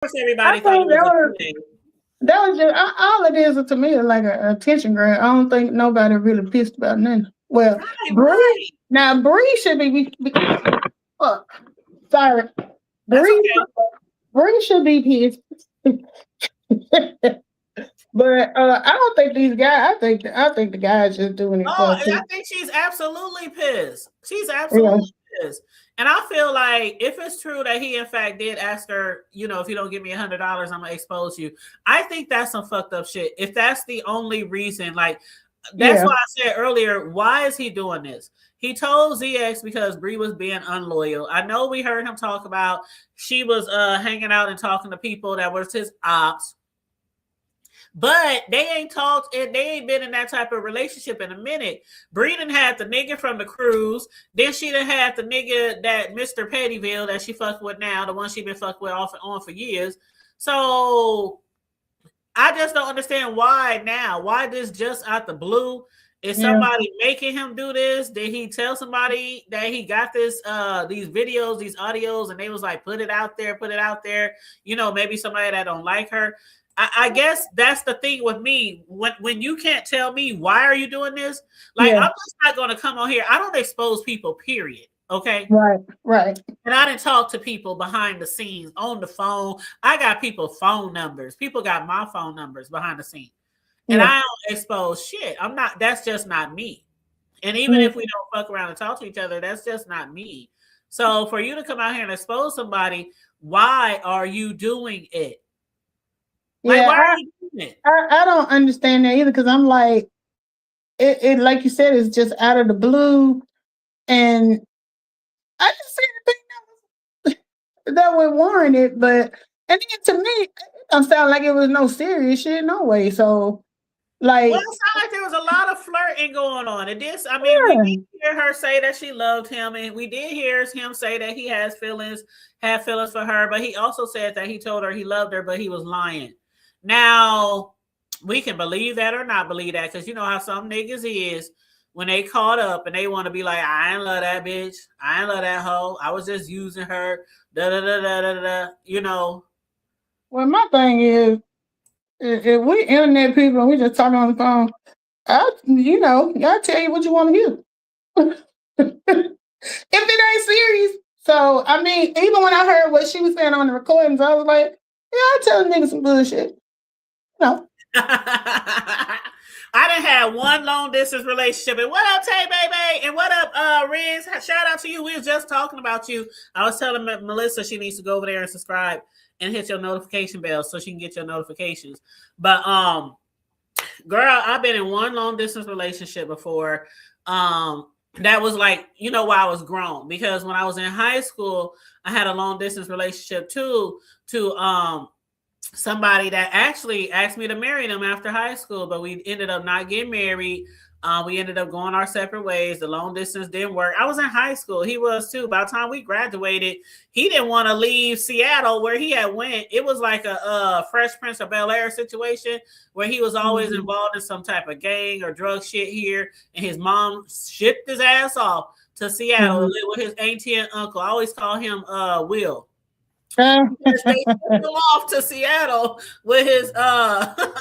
course, I everybody thought it think was a thing. that was just all it is to me is like a attention grab. I don't think nobody really pissed about nothing. Well, Right, Bree, right. now Bree should fuck. Sorry, That's Bree, okay. Bree should be pissed. But I don't think these guys. I think the guys just doing it Oh, for I attention. think she's absolutely pissed. She's Yeah, absolutely pissed. And I feel like if it's true that he in fact did ask her, if you don't give me $100, I'm gonna expose you. I think that's some fucked up shit. If that's the only reason, like that's yeah, why I said earlier, why is he doing this? He told ZX because Bree was being unloyal. I know we heard him talk about she was hanging out and talking to people that was his ops. But they ain't talked and they ain't been in that type of relationship in a minute. Bree done had the nigga from the cruise. Then she done had the nigga that Mr. Pettyville that she fucked with now, the one she been fucked with off and on for years. So I just don't understand why now. Why this just out the blue? Is yeah. somebody making him do this? Did he tell somebody that he got these videos, these audios, and they was like, put it out there, put it out there? Maybe somebody that don't like her. I guess that's the thing with me. When you can't tell me why are you doing this, like Yeah, I'm just not gonna come on here. I don't expose people, period. Okay. right, right. And I didn't talk to people behind the scenes on the phone. I got people phone numbers. People got my phone numbers behind the scenes. And Yeah. I don't expose shit. I'm not, that's just not me. And even Mm. if we don't fuck around and talk to each other, that's just not me. So for you to come out here and expose somebody, why are you doing it? Like, Yeah, why are you doing it? I don't understand that either because I'm like, it like you said, it's just out of the blue. And I just see the thing that would warrant it. But, and then to me, it don't sound like it was no serious shit, no way. So, Well, like, it sounded like there was a lot of flirting going on. It did. I mean, we yeah, did hear her say that she loved him, and we did hear him say that he had feelings for her. But he also said that he told her he loved her, but he was lying. Now, we can believe that or not believe that because you know how some niggas is when they caught up and they want to be like, I ain't love that bitch, I ain't love that hoe, I was just using her. Da da da da da da. well, my thing is, if we internet people and we just talk on the phone, I'll tell you what you want to hear. If it ain't serious. So, I mean, even when I heard what she was saying on the recordings, I was like, yeah, I tell niggas some bullshit. No. I done had one long distance relationship. And what up, Tay Baby? And what up, Riz? Shout out to you. We was just talking about you. I was telling Melissa she needs to go over there and subscribe and hit your notification bell so she can get your notifications. But girl, I've been in one long distance relationship before. That was like, while I was grown. Because when I was in high school, I had a long distance relationship too to somebody that actually asked me to marry them after high school, but we ended up not getting married. We ended up going our separate ways. The long distance didn't work. I was in high school. He was too. By the time we graduated, he didn't want to leave Seattle where he had went. It was like a Fresh Prince of Bel Air situation where he was always Mhm. involved in some type of gang or drug shit here, and his mom shipped his ass off to Seattle to Mhm. live with his auntie and uncle. I always call him Will. Uh, They shipped him off to Seattle with his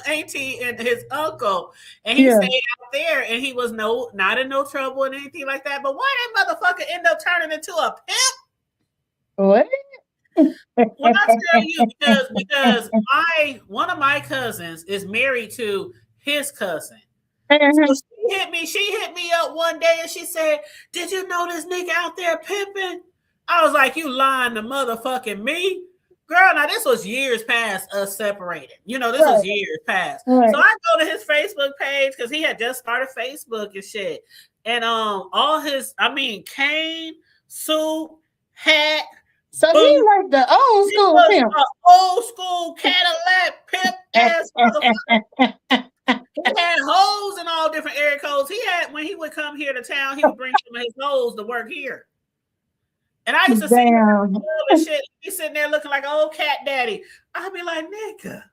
auntie and his uncle, and he yeah. stayed out there. And he was not in no trouble and anything like that. But why that motherfucker end up turning into a pimp? What? When I tell you, because my one of my cousins is married to his cousin. So Mhm. she hit me up one day and she said, "Did you know this nigga out there pimping?" I was like, "You lying to motherfucking me?" Girl, now this was years past us separating. This was Right. years past. So Right. I go to his Facebook page because he had just started Facebook and shit. And all his, I mean, cane, suit, hat, So he boot. like the old He school was pimp. an old school Cadillac pimp ass motherfucker. He had hoes in all different area codes. He had when he would come here to town, he would bring some of his hoes to work here. And I used to see him Damn. all this shit. He's sitting there looking like an old cat daddy. I'd be like, nigga,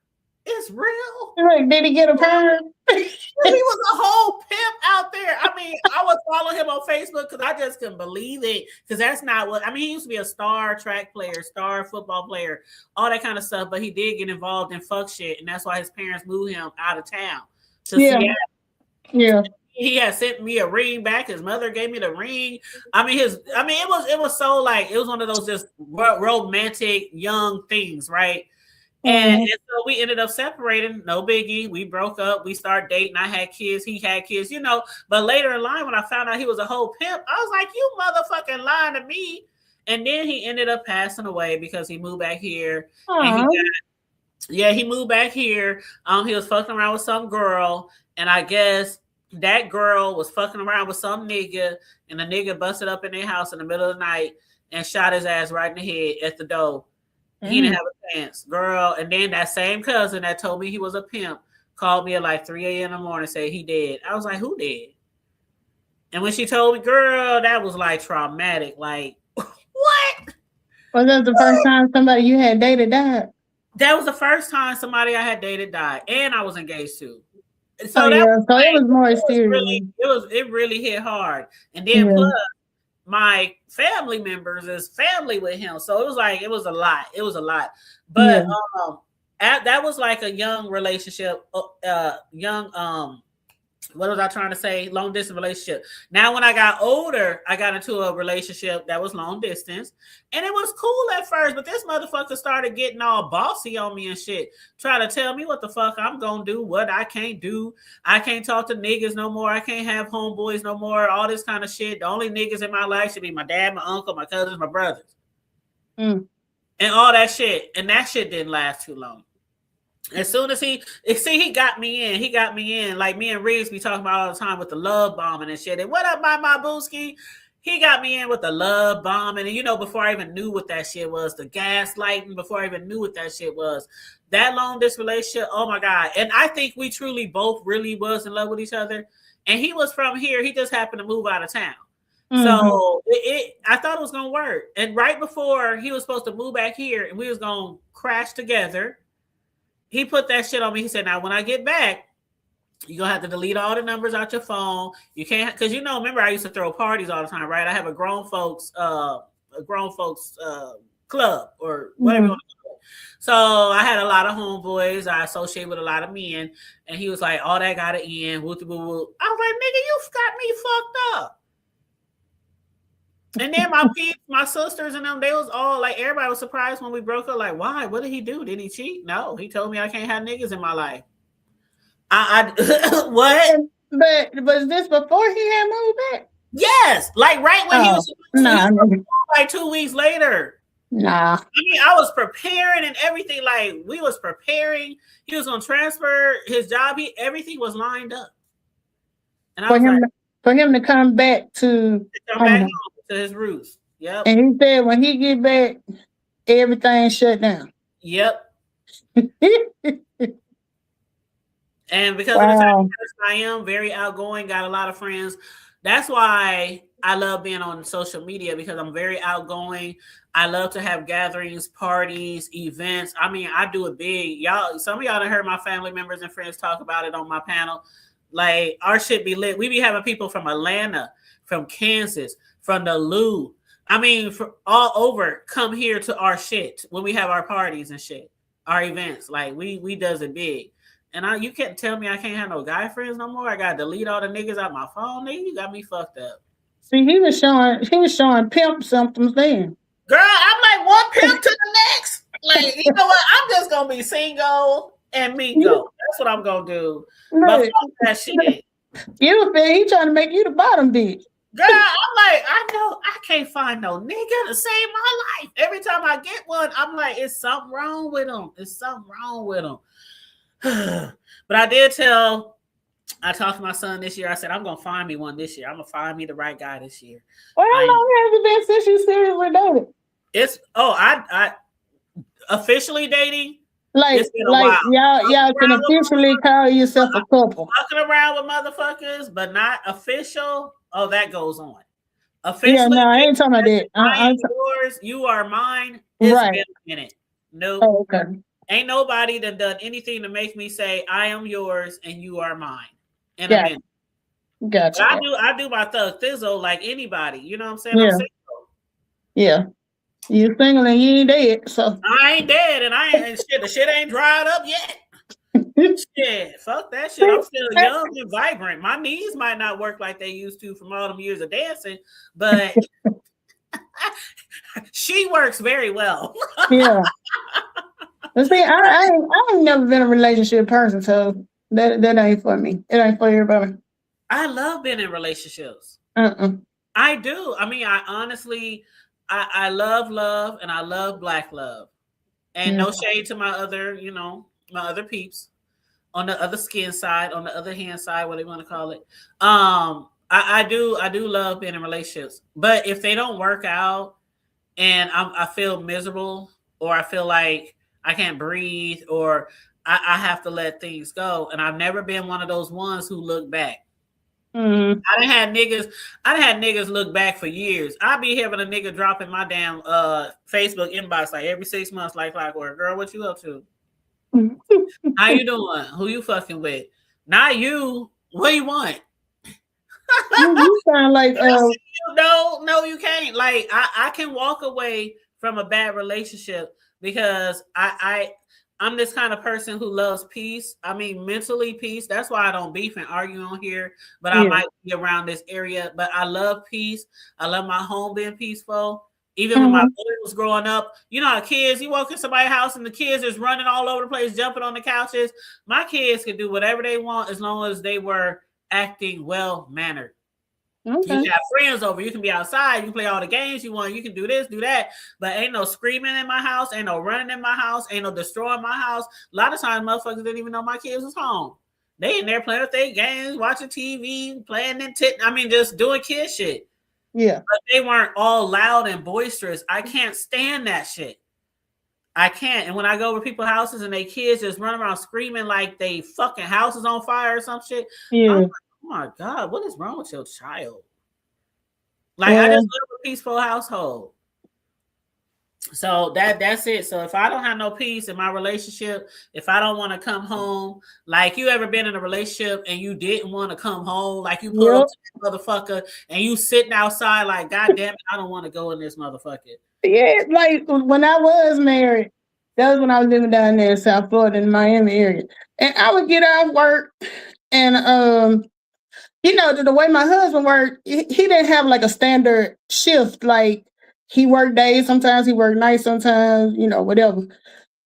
It's real. Like, did he get a perm? He was a whole pimp out there. I mean, I would follow him on Facebook because I just couldn't believe it. Because that's not what I mean. He used to be a star track player, star football player, all that kind of stuff. But he did get involved in fuck shit, and that's why his parents moved him out of town to Seattle. Yeah. He had sent me a ring back. His mother gave me the ring. I mean, it was so like it was one of those just romantic young things, right? And so we ended up separating. No biggie. We broke up. We started dating. I had kids. He had kids, you know. But later in line, when I found out he was a whole pimp, I was like, you motherfucking lying to me. And then he ended up passing away because he moved back here. And he moved back here. He was fucking around with some girl. And I guess that girl was fucking around with some nigga. And the nigga busted up in their house in the middle of the night and shot his ass right in the head at the door. He didn't have a chance, girl. And then that same cousin that told me he was a pimp called me at like 3 a.m. in the morning and said he dead. I was like, who dead? And when she told me, girl, that was like traumatic. Like, what? Was that the first time somebody you had dated died? That was the first time somebody I had dated died. And I was engaged to. So, so it was more serious. It really hit hard. And then plus, my family members is family with him. So it was a lot. It was a lot. But that was like a young relationship, what was I trying to say? Long distance relationship. Now, when I got older, I got into a relationship that was long distance, and it was cool at first. But this motherfucker started getting all bossy on me and shit, trying to tell me what the fuck I'm gonna do, what I can't do. I can't talk to niggas no more. I can't have homeboys no more. All this kind of shit. The only niggas in my life should be my dad, my uncle, my cousins, my brothers, and all that shit. And that shit didn't last too long. As soon as he got me in, like me and Riggs be talking about all the time with the love bombing and shit. And what up, my booski? He got me in with the love bombing. And you know, before I even knew what that shit was, the gaslighting, before I even knew what that shit was, that long distance relationship, oh my God. And I think we truly both really was in love with each other. And he was from here. He just happened to move out of town. So I thought it was going to work. And right before he was supposed to move back here and we was going to crash together, he put that shit on me. He said, now, when I get back, you're going to have to delete all the numbers out your phone. You can't, because, you know, remember I used to throw parties all the time, right? I have a grown folks club or whatever you want to call it. So I had a lot of homeboys. I associate with a lot of men. And he was like, all that got to end. Woo, woo, woo. I was like, nigga, you got me fucked up. And then my peeps, my sisters and them, they was all like, everybody was surprised when we broke up. Like, why? What did he do? Did he cheat? No, he told me I can't have niggas in my life. What? But was this before he had moved back? Yes, like right when he was like 2 weeks later. Nah. I mean, I was preparing and everything. Like we was preparing. He was gonna transfer his job. Everything was lined up. And I for him to come back to home, to his roots. Yep. And he said when he get back, everything shut down. Yep. And because of the type of person I am, very outgoing, got a lot of friends. That's why I love being on social media, because I'm very outgoing. I love to have gatherings, parties, events. I mean, I do it big. Y'all, some of y'all done heard my family members and friends talk about it on my panel. Like, our shit be lit. We be having people from Atlanta, from Kansas, from the Lou. I mean, from all over come here to our shit when we have our parties and shit, our events. Like, we does it big. And you can't tell me I can't have no guy friends no more. I gotta delete all the niggas out my phone. Nigga, you got me fucked up. See, he was showing pimp symptoms then. Girl, I'm like one pimp to the next. Like, you know what? I'm just gonna be single and mingle. That's what I'm gonna do. But fuck that shit. You feel he trying to make you the bottom bitch. Girl, I'm like, I know I can't find no nigga to save my life. Every time I get one, I'm like, it's something wrong with him. It's something wrong with him. But I talked to my son this year. I said, I'm gonna find me one this year. I'm gonna find me the right guy this year. Well, how long has it been since you seriously dated? It's I officially dating. Like y'all can officially call yourself a couple. Fucking around with motherfuckers, but not official. Oh, that goes on. Officially, yeah, no, I ain't talking about that. I'm yours, you are mine. Right. In it. No. Oh, okay. Ain't nobody that done anything to make me say I am yours and you are mine in a Yeah, minute. But gotcha. I do my thug thizzle like anybody. You know what I'm saying? I'm Yeah, single. yeah. You single and you ain't dead, so I ain't dead and I ain't shit. The shit ain't dried up yet. Shit, fuck that shit. I'm still young and vibrant. My knees might not work like they used to from all them years of dancing, but she works very well. yeah. But see, I ain't never been a relationship person, so that ain't for me. It ain't for everybody. I love being in relationships. Uh-uh. I do. I mean, I honestly, I love love and I love black love. And Yeah. no shade to my other, my other peeps on the other skin side, on the other hand side, what they want to call it. I do love being in relationships, but if they don't work out and I feel miserable or I feel like I can't breathe or I have to let things go, and I've never been one of those ones who look back. Mm. I done had niggas look back for years. I be having a nigga dropping my damn Facebook inbox like every 6 months, like clockwork. Girl, what you up to? How you doing? Who you fucking with? Not you. What you want? You sound like No, you can't. Like I can walk away from a bad relationship because I'm this kind of person who loves peace. I mean, mentally peace. That's why I don't beef and argue on here, but I yeah. might be around this area. But I love peace. I love my home being peaceful. Even when my Mhm. boy was growing up, you know how kids, you walk in somebody's house and the kids is running all over the place, jumping on the couches. My kids could do whatever they want as long as they were acting well mannered. You Okay. can have friends over. You can be outside. You can play all the games you want. You can do this, do that. But ain't no screaming in my house. Ain't no running in my house. Ain't no destroying my house. A lot of times, motherfuckers didn't even know my kids was home. They in there playing with their games, watching TV, playing I mean, just doing kid shit. Yeah. But they weren't all loud and boisterous. I can't stand that shit. I can't. And when I go over people's houses and they kids just run around screaming like they fucking house is on fire or some shit, I'm Yeah. like, oh my God, what is wrong with your child? Like I just Well, live a peaceful household. So that's it. So if I don't have no peace in my relationship, if I don't want to come home, like you ever been in a relationship and you didn't want to come home, like you pull up yep. to this motherfucker and you sitting outside like, God damn it, I don't want to go in this motherfucker. Yeah, like when I was married, that was when I was living down there in South Florida in the Miami area. And I would get off work and the way my husband worked, he didn't have like a standard shift. Like he worked days, sometimes he worked nights, sometimes, whatever.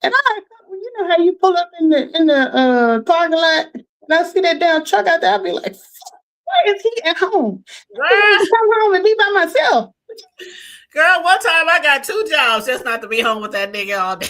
And you know how you pull up in the parking lot and I see that damn truck out there, I'd be like, why is he at home? I need Girl, to come home and be by myself. girl, one time I got 2 jobs just not to be home with that nigga all day.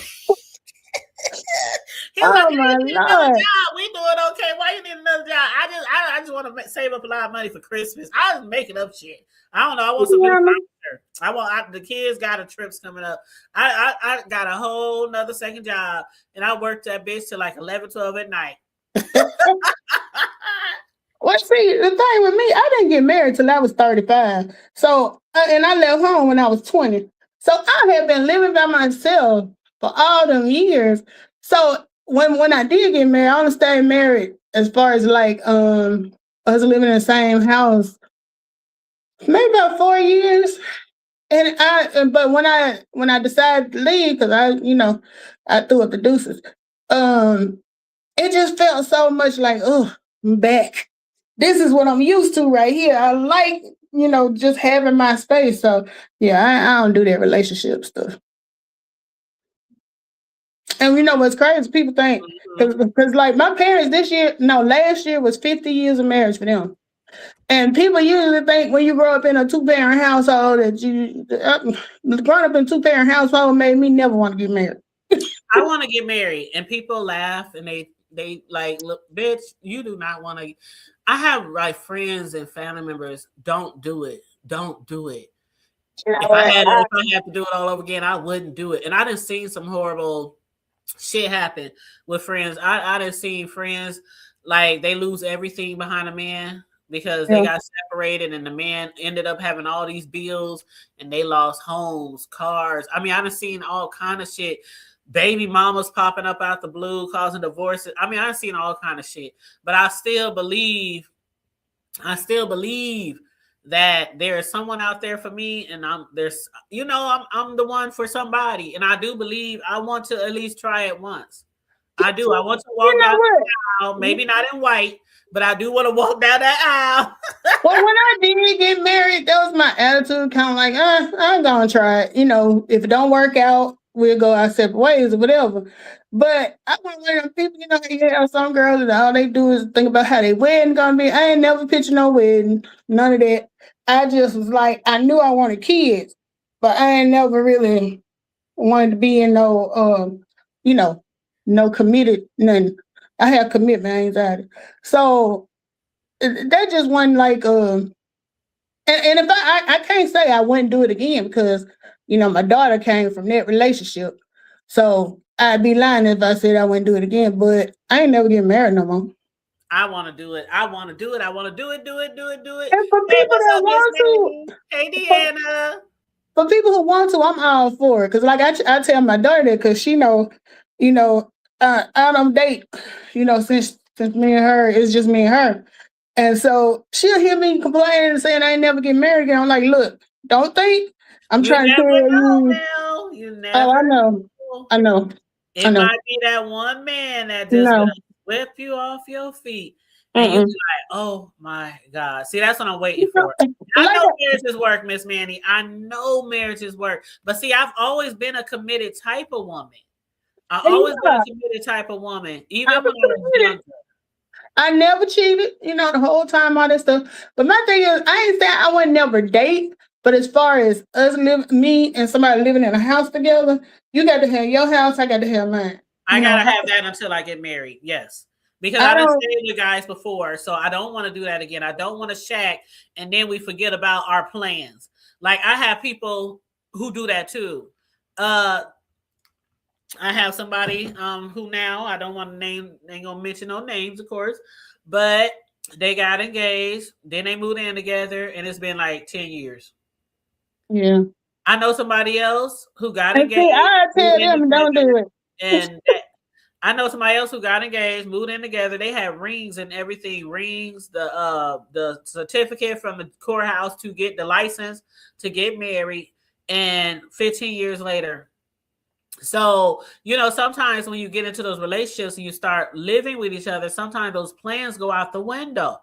He was like, Oh "Hey, my you need another Lord. job. We doing okay. Why you need another job? I just want to save up a lot of money for Christmas. I was making up shit. I don't know. I want some new Yeah, furniture. The kids got a trips coming up. I got a whole nother second job, and I worked that bitch till like 11, 12 at night. well, see, the thing with me, I didn't get married till I was 35. So, and I left home when I was 20. So I had been living by myself for all them years. So when I did get married, I only stayed married as far as like us living in the same house, maybe about 4 years. But when I decided to leave, because I threw up the deuces. Um, it just felt so much like, oh, I'm back. This is what I'm used to right here. I like, just having my space. So yeah, I don't do that relationship stuff. And you know what's crazy? People think Mhm. because like my parents last year was 50 years of marriage for them. And people usually think when you grow up in a two-parent household that growing up in a two-parent household made me never want to get married. I want to get married, and people laugh and they like, look, bitch, you do not want to. I have like friends and family members. Don't do it. Don't do it. You know what? If I had to do it all over again, I wouldn't do it. And I done seen some horrible shit happen with friends. I done seen friends like they lose everything behind a man because they Yeah. got separated and the man ended up having all these bills and they lost homes, cars. I mean, I done seen all kind of shit baby mamas popping up out the blue, causing divorces. I mean, I've seen all kind of shit, but I still believe that there is someone out there for me, and I'm the one for somebody, and I do believe I want to at least try it once. I do. I want to walk down the aisle, maybe not in white, but I do want to walk down that aisle. Well, when I did get married, that was my attitude, kind of like, I'm gonna try it. If it don't work out, we'll go our separate ways or whatever. But I want to learn people, you have some girls that all they do is think about how their wedding gonna be. I ain't never pictured no wedding, none of that. I just was like, I knew I wanted kids, but I ain't never really wanted to be in no, no committed, none. I have commitment anxiety. So that just wasn't like, and if I can't say I wouldn't do it again because, my daughter came from that relationship. So I'd be lying if I said I wouldn't do it again, but I ain't never getting married no more. I want to do it. I want to do it. I want to do it. Do it. And for people that want to, hey, Deanna. For people who want to, I'm all for it. Because like I tell my daughter that because she I don't date, since me and her, it's just me and her. And so she'll hear me complaining and saying I ain't never get married again. I'm like, look, don't think I'm trying to tell you. You never I know. It might be that one man that just gonna whip you off your feet. And you'll be like, oh my God. See, that's what I'm waiting for. I know marriages work, Miss Manny. I know marriages work. But see, I've always been a committed type of woman. I've always been a committed type of woman, even when I was younger. I never cheated, the whole time, all that stuff. But my thing is, I ain't saying I would never date, but as far as me and somebody living in a house together, you got to have your house, I got to have mine. I got to have that until I get married, yes. Because I've stayed with guys before, so I don't want to do that again. I don't want to shack, and then we forget about our plans. Like, I have people who do that too. I have somebody who now, I don't want to name, ain't gonna mention no names, of course, but they got engaged, then they moved in together, and it's been like 10 years. Yeah. I know somebody else who got engaged. See, I tell them, don't do it. And I know somebody else who got engaged, moved in together. They had rings and everything, the certificate from the courthouse to get the license to get married, and 15 years later. So, sometimes when you get into those relationships and you start living with each other, sometimes those plans go out the window.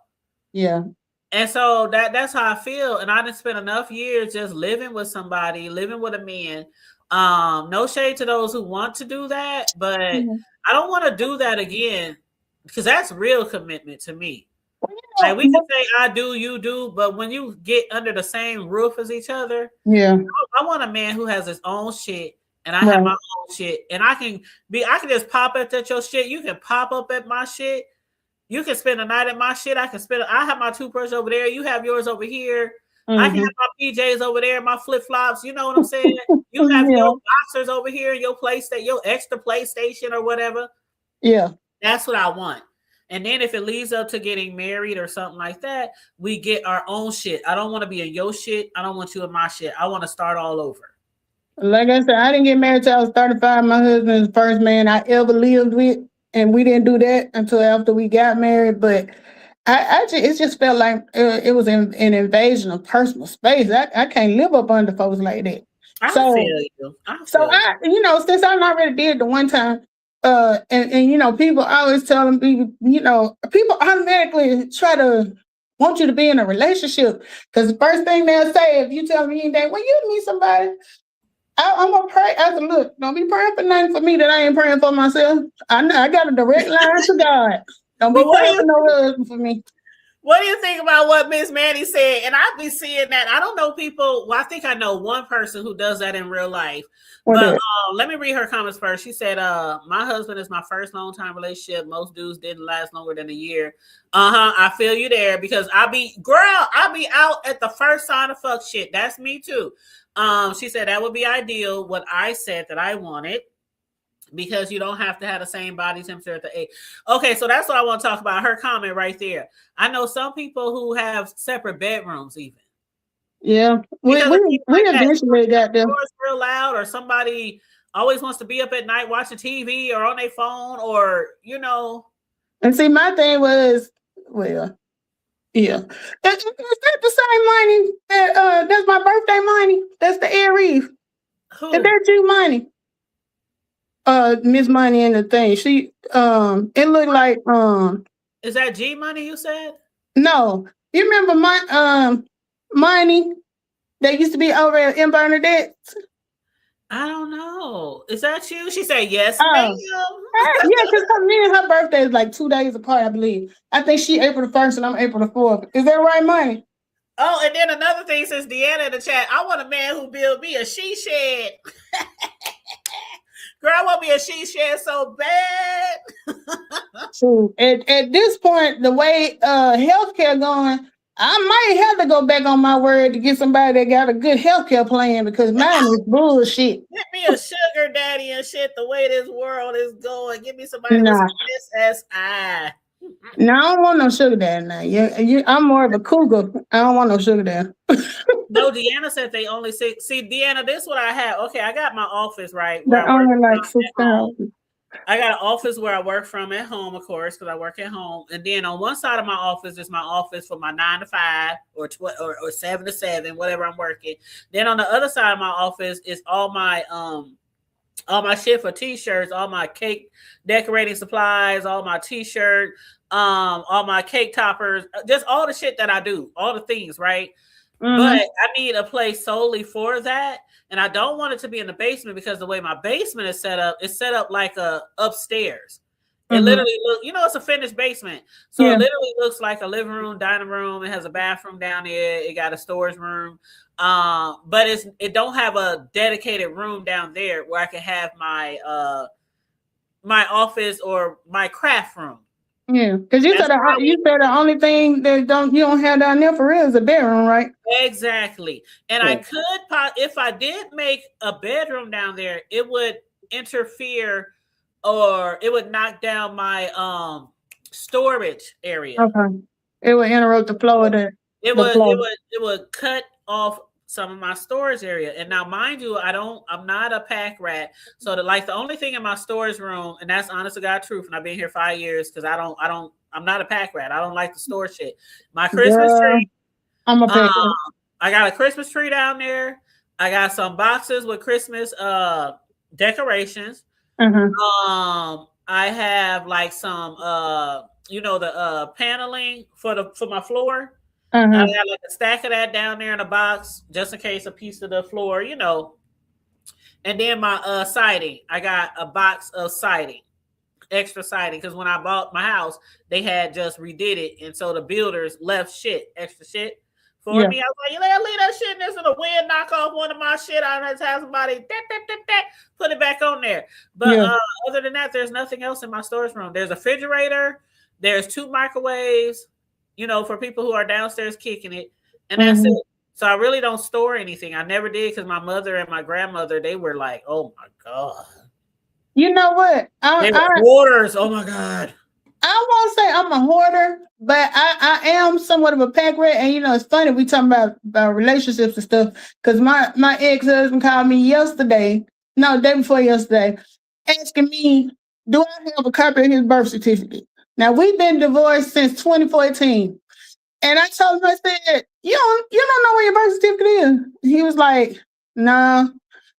Yeah. And so that's how I feel. And I didn't spend enough years just living with somebody, living with a man. No shade to those who want to do that, but I don't want to do that again because that's real commitment to me. Like, we can say I do, you do, but when you get under the same roof as each other, I want a man who has his own shit. And I have my own shit, and I can just pop up at your shit. You can pop up at my shit. You can spend a night at my shit. I have my toothbrush over there. You have yours over here. I can have my PJs over there, my flip flops. You know what I'm saying? You have your boxers over here, your PlayStation, your extra PlayStation or whatever. Yeah, that's what I want. And then if it leads up to getting married or something like that, we get our own shit. I don't want to be in your shit. I don't want you in my shit. I want to start all over. Like I said, I didn't get married till I was 35. My husband is the first man I ever lived with, and we didn't do that until after we got married. But it just felt like it was an invasion of personal space. I can't live up under folks like that. I feel you. Since I already did the one time, and people always telling people, people automatically try to want you to be in a relationship because the first thing they'll say if you tell me anything, well, you need somebody. I'm gonna pray. I said, look, don't be praying for nothing for me that I ain't praying for myself. I got a direct line to God. Don't be praying for no husband for me. What do you think about what Miss Manny said? And I be seeing that. I don't know people. Well, I think I know one person who does that in real life. But let me read her comments first. She said, my husband is my first long-time relationship. Most dudes didn't last longer than a year. I feel you there because I be out at the first sign of fuck shit. That's me too. She said that would be ideal. What I said that I wanted because you don't have to have the same body temperature at the age. Okay, so that's what I want to talk about. Her comment right there. I know some people who have separate bedrooms even. Yeah, we eventually got them. Real loud, or somebody always wants to be up at night watching TV or on their phone or, you know. And see, my thing was, well, yeah. Is that the same money that's my birthday money? That's the Aries. Who? Is that you money? Miss Money and the thing. She it looked like Is that G Money you said? no. You remember my Money that used to be over in Bernadette? I don't know. Is that you? She said yes, Oh. ma'am. Yeah, because me and her birthday is like 2 days apart, I believe. I think she April the 1st and I'm April the 4th. Is that right, Money? Oh, and then another thing, since Deanna in the chat, I want a man who build me a she shed. Girl, I want me a she shed so bad. So at this point, the way healthcare going, I might have to go back on my word to get somebody that got a good healthcare plan because mine is bullshit. Get me a sugar daddy and shit. The way this world is going, give me somebody Nah. with some SSI. No, I don't want no sugar daddy now. I'm more of a cougar. I don't want no sugar daddy. No, Deanna said they only see Deanna, this is what I have. Okay, I got my office right. They're only like 6,000. I got an office where I work from at home, of course, because I work at home. And then on one side of my office is my office for my 9 to 5 or 7 to 7, whatever I'm working. Then on the other side of my office is all my shit for t-shirts, all my cake decorating supplies, all my t-shirt, all my cake toppers, just all the shit that I do, all the things, right? Mm-hmm. But I need a place solely for that. And I don't want it to be in the basement because the way my basement is set up like a upstairs. It literally looks, it's a finished basement. So it literally looks like a living room, dining room. It has a bathroom down there. It got a storage room. But it don't have a dedicated room down there where I can have my my office or my craft room. Yeah, because you said the only thing that you don't have down there for real is a bedroom, right? Exactly. And I could, if I did make a bedroom down there, it would interfere or it would knock down my storage area. Okay. It would interrupt the flow of the it would cut off some of my storage area. And now, mind you, I'm not a pack rat. So the only thing in my storage room, and that's honest to God truth, and I've been here 5 years because I'm not a pack rat. I don't like to store shit. My Christmas tree. I'm a pack rat. I got a Christmas tree down there. I got some boxes with Christmas decorations. I have like some the paneling for my floor. I got like a stack of that down there in a box just in case a piece of the floor, And then my siding. I got a box of siding, extra siding, because when I bought my house, they had just redid it, and so the builders left extra shit for me. I was like, you leave that shit in this, and the wind knock off one of my shit. I had to have somebody put it back on there. But other than that, there's nothing else in my storage room. There's a refrigerator. There's 2 microwaves. For people who are downstairs kicking it, and that's it. So I really don't store anything. I never did because my mother and my grandmother, they were like, "Oh my God." You know what? They were hoarders. Oh my God. I won't say I'm a hoarder, but I am somewhat of a pack rat. And it's funny we talking about relationships and stuff because my ex-husband called me day before yesterday, asking me, do I have a copy of his birth certificate? Now we've been divorced since 2014. And I told him, I said, you don't know where your birth certificate is. He was like, no.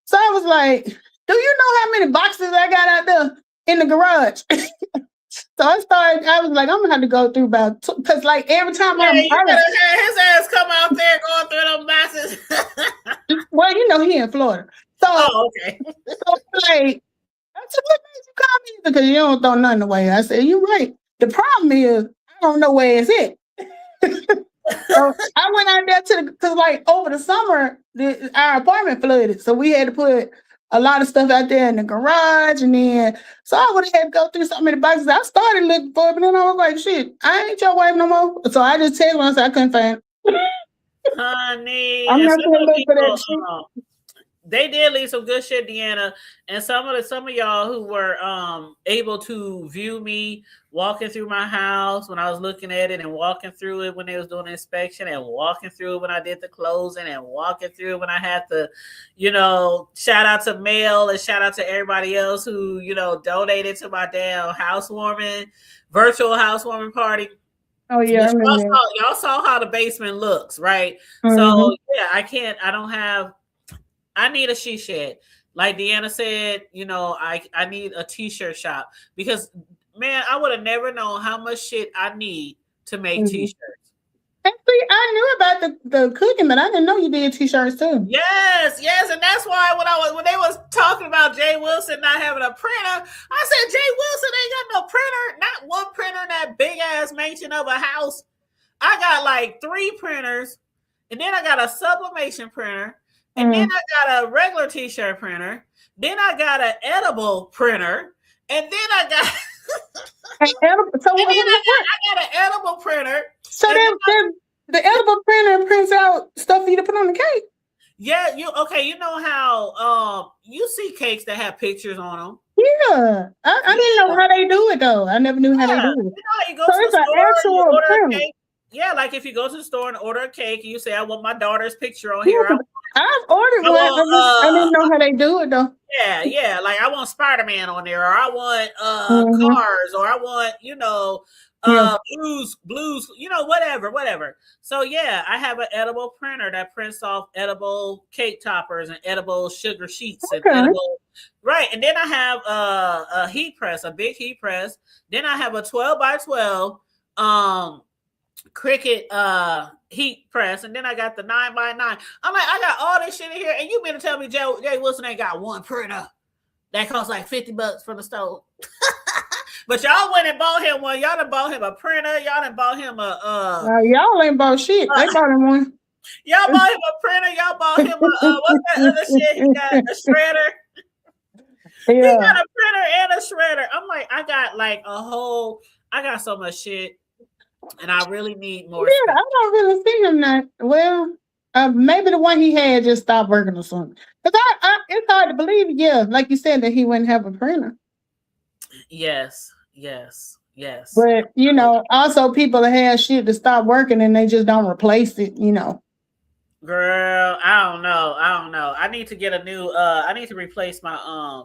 So I was like, do you know how many boxes I got out there in the garage? So I was like, I'm gonna have to go through about because every time his ass come out there going through them boxes. Well, he in Florida. So okay. So I said, what made you call me? Because you don't throw nothing away. I said, you're right. The problem is I don't know where it's at. So I went out there because over the summer, our apartment flooded. So we had to put a lot of stuff out there in the garage. And then, so I would have had to go through so many boxes. I started looking for it, but then I was like, shit, I ain't your wife no more. So I just texted her and said I couldn't find it. Honey. I'm not going to look for that shit. They did leave some good shit, Deanna, and some of y'all who were able to view me walking through my house when I was looking at it, and walking through it when they was doing the inspection, and walking through it when I did the closing, and walking through it when I had to, shout out to Mel and shout out to everybody else who donated to my damn virtual housewarming party. Oh yeah, y'all saw how the basement looks, right? Mm-hmm. So yeah, I need a she shed. Like Deanna said, I need a t-shirt shop because man, I would have never known how much shit I need to make t-shirts. Actually, I knew about the cooking, but I didn't know you did t-shirts too. Yes, and that's why when they was talking about Jay Wilson not having a printer, I said Jay Wilson ain't got no printer, not one printer in that big ass mansion of a house. I got like 3 printers, and then I got a sublimation printer, and then I got a regular t-shirt printer, then I got an edible printer, and then I got I got an edible printer. So the edible printer prints out stuff for you to put on the cake. Yeah, you know how you see cakes that have pictures on them. Yeah, I didn't know how they do it though. I never knew how they do it. You go to the store, you order a cake. Yeah, like if you go to the store and order a cake, and you say, "I want my daughter's picture on here." I've ordered one. I didn't know how they do it though. Yeah. Like I want Spider-Man on there, or I want Cars, or I want blues, whatever. So yeah, I have an edible printer that prints off edible cake toppers and edible sugar sheets and edible. Right, and then I have a heat press, a big heat press. Then I have a 12x12 Cricut heat press, and then I got the 9x9. I'm like, I got all this shit in here, and you mean to tell me Jay Wilson ain't got one printer that costs like $50 from the store? But y'all went and bought him one. Y'all done bought him a printer. Y'all done bought him a y'all ain't bought shit. They bought him one. Y'all bought him a printer. Y'all bought him a what's that other shit? He got a shredder. Yeah. He got a printer and a shredder. I'm like, I got so much shit. And I really need more. Yeah, I don't really see him that well. Maybe the one he had just stopped working or something. Because it's hard to believe, like you said, that he wouldn't have a printer. Yes. But also people that have shit to stop working and they just don't replace it. Girl, I don't know. I need to get a new. I need to replace my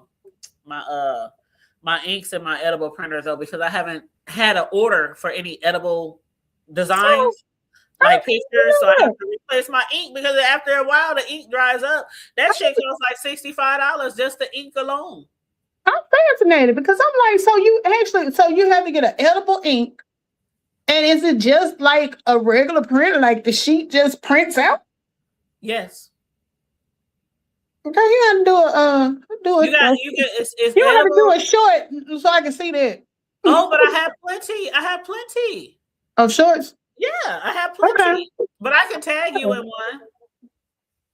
my inks and my edible printers though, because I haven't had an order for any edible designs, like pictures. So I have to replace my ink because after a while the ink dries up. That shit costs like $65 just the ink alone. I'm fascinated because I'm like, so you have to get an edible ink, and is it just like a regular printer, like the sheet just prints out? Yes. Okay, you have to do it. You have to do a short so I can see that. Oh, but I have plenty of shorts. Yeah, I have plenty. Okay. But I can tag you in one.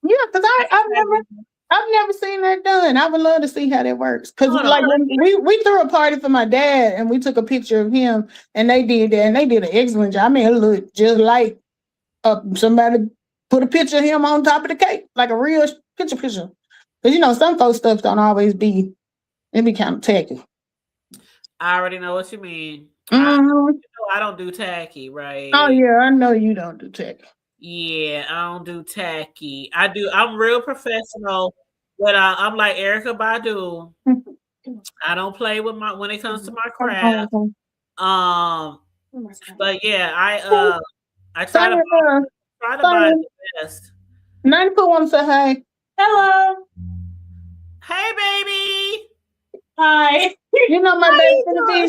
Yeah, because I've never seen that done. I would love to see how that works. Because when we threw a party for my dad and we took a picture of him and they did that and they did an excellent job. I mean, it looked just like somebody put a picture of him on top of the cake, like a real picture. Because some folks stuff don't always be, it be kind of tacky. I already know what you mean. I don't do tacky, right? Oh yeah, I know you don't do tacky. Yeah, I don't do tacky. I'm real professional, but I'm like Erykah Badu. I don't play with when it comes to my craft. But yeah, I try to buy the best. 94 wants to say hi. Hello. Hey, baby. Hi. My baby's gonna be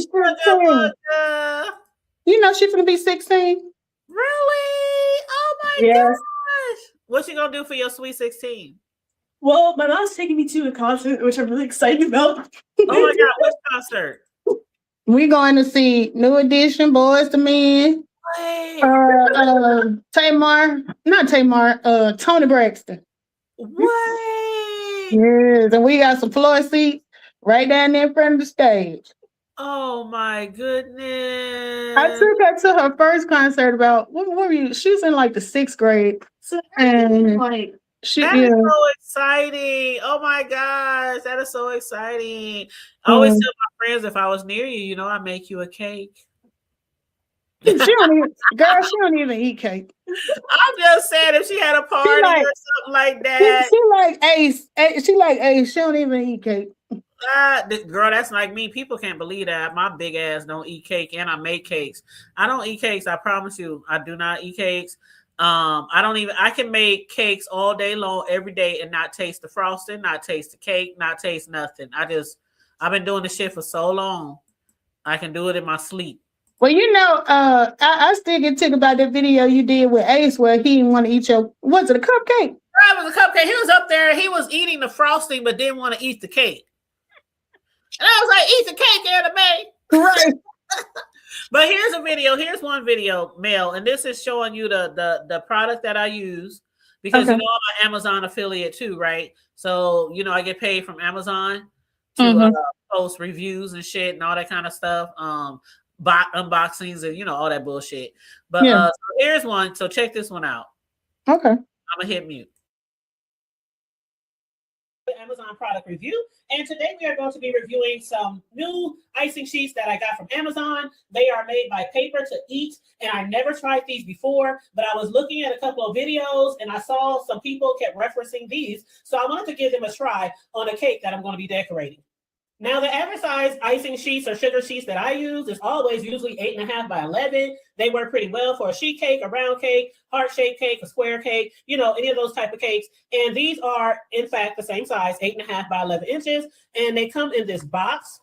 16. She's gonna be 16. Really? Oh my gosh. What you gonna do for your sweet 16? Well, my mom's taking me to a concert, which I'm really excited about. Oh my God, what concert? We're going to see New Edition, Boys to Men. Tony Braxton. What? Yes, and we got some floor seats right down there in front of the stage. Oh my goodness. I took her to her first concert what were you? She was in like the 6th grade. So and like That is Yeah. so exciting. Oh my gosh, that is so exciting. I always Mm. tell my friends if I was near you, you know, I'd make you a cake. She don't even, girl, she don't even eat cake. I'm just saying if she had a She party like, or something like that. she like Ace. She like Ace. She don't even eat cake. Girl, that's like me. People can't believe that my big ass don't eat cake and I make cakes. I don't eat cakes. I promise you, I do not eat cakes. I don't even. I can make cakes all day long, every day, and not taste the frosting, not taste the cake, not taste nothing. I've been doing this shit for so long. I can do it in my sleep. Well, you know, I still get ticked about that video you did with Ace where he didn't want to eat your, was it a cupcake? It was a cupcake. He was up there. He was eating the frosting, but didn't want to eat the cake. And I was like, "Eat the cake, anime." Right. But here's a video. Here's one video, Mel, and this is showing you the product that I use because Okay. you know I'm an Amazon affiliate too, right? So you know I get paid from Amazon to Mhm. post reviews and shit and all that kind of stuff, unboxings and you know all that bullshit. But Yeah. so here's one. So check this one out. Okay. I'm gonna hit mute. Amazon product review, and today we are going to be reviewing some new icing sheets that I got from Amazon. They are made by Paper to Eat, and I never tried these before, but I was looking at a couple of videos and I saw some people kept referencing these, so I wanted to give them a try on a cake that I'm going to be decorating. Now, the average size icing sheets or sugar sheets that I use is always usually 8.5 by 11. They work pretty well for a sheet cake, a round cake, heart-shaped cake, a square cake, you know, any of those type of cakes. And these are, in fact, the same size, 8.5 by 11 inches. And they come in this box.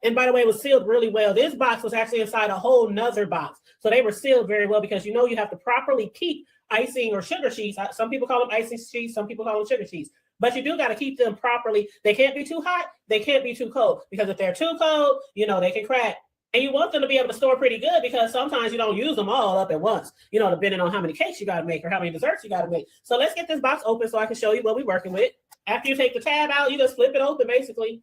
And by the way, it was sealed really well. This box was actually inside a whole nother box. So they were sealed very well because you know you have to properly keep icing or sugar sheets. Some people call them icing sheets, some people call them sugar sheets. But you do got to keep them properly. They can't be too hot. They can't be too cold because if they're too cold, you know, they can crack. And you want them to be able to store pretty good because sometimes you don't use them all up at once, you know, depending on how many cakes you got to make or how many desserts you got to make. So let's get this box open so I can show you what we're working with. After you take the tab out, you just flip it open basically.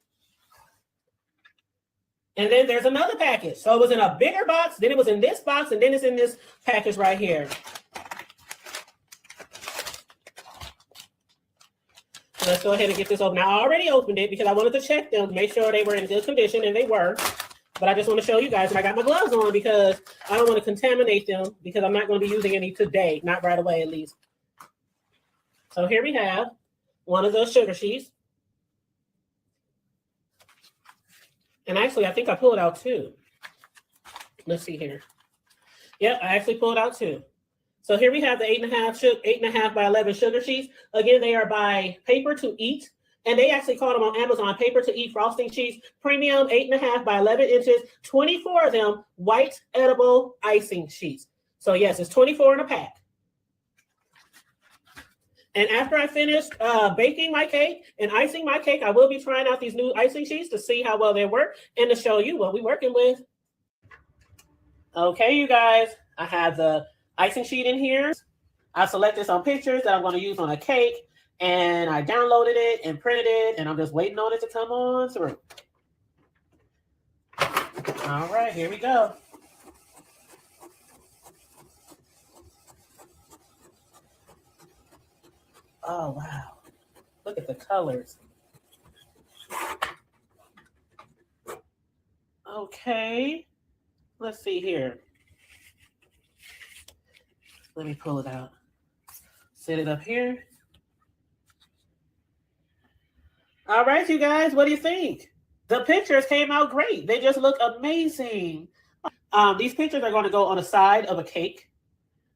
And then there's another package. So it was in a bigger box, then it was in this box, and then it's in this package right here. Let's go ahead and get this open. Now, I already opened it because I wanted to check them to make sure they were in good condition, and they were. But I just want to show you guys, and I got my gloves on because I don't want to contaminate them because I'm not going to be using any today, not right away at least. So here we have one of those sugar sheets. And actually, I think I pulled out two. Let's see here. Yep, I actually pulled out two. So here we have the 8.5 by 11 sugar sheets. Again, they are by Paper to Eat. And they actually called them on Amazon, Paper to Eat frosting sheets, premium 8.5 by 11 inches, 24 of them, white edible icing sheets. So yes, it's 24 in a pack. And after I finish baking my cake and icing my cake, I will be trying out these new icing sheets to see how well they work and to show you what we're working with. Okay, you guys, I have the icing sheet in here. I selected some pictures that I'm going to use on a cake, and I downloaded it and printed it, and I'm just waiting on it to come on through. All right, here we go. Oh, wow. Look at the colors. Okay. Let's see here. Let me pull it out. Set it up here. All right, you guys, what do you think? The pictures came out great. They just look amazing. These pictures are going to go on the side of a cake.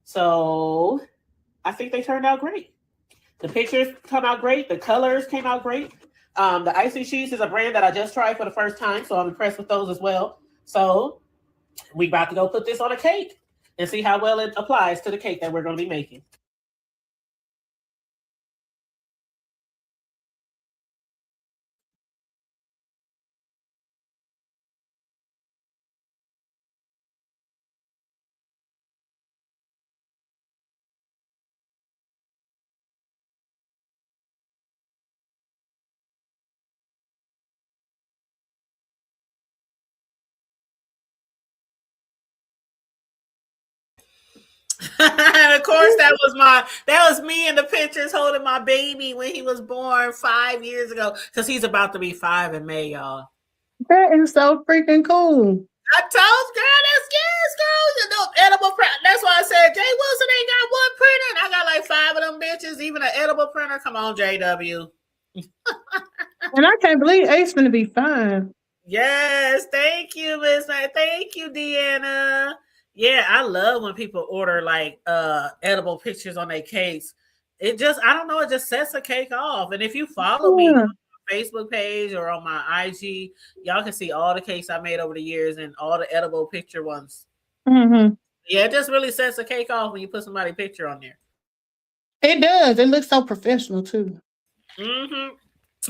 So I think they turned out great. The pictures come out great. The colors came out great. The icing sheets is a brand that I just tried for the first time, so I'm impressed with those as well. So we about to go put this on a cake and see how well it applies to the cake that we're going to be making. And of course, that was me in the pictures holding my baby when he was born 5 years ago. Because he's about to be 5 in May, y'all. That is so freaking cool. I told girl, that's yes, girl. You know, edible print. That's why I said Jay Wilson ain't got one printer. And I got like 5 of them bitches, even an edible printer. Come on, JW. And I can't believe Ace gonna be fine. Yes, thank you, Miss. Thank you, Deanna. Yeah, I love when people order like edible pictures on their cakes. It just, I don't know, it just sets a cake off. And if you follow me on my Facebook page or on my IG, y'all can see all the cakes I made over the years and all the edible picture ones. Mm-hmm. Yeah, it just really sets a cake off when you put somebody's picture on there. It does. It looks so professional too. Mm-hmm.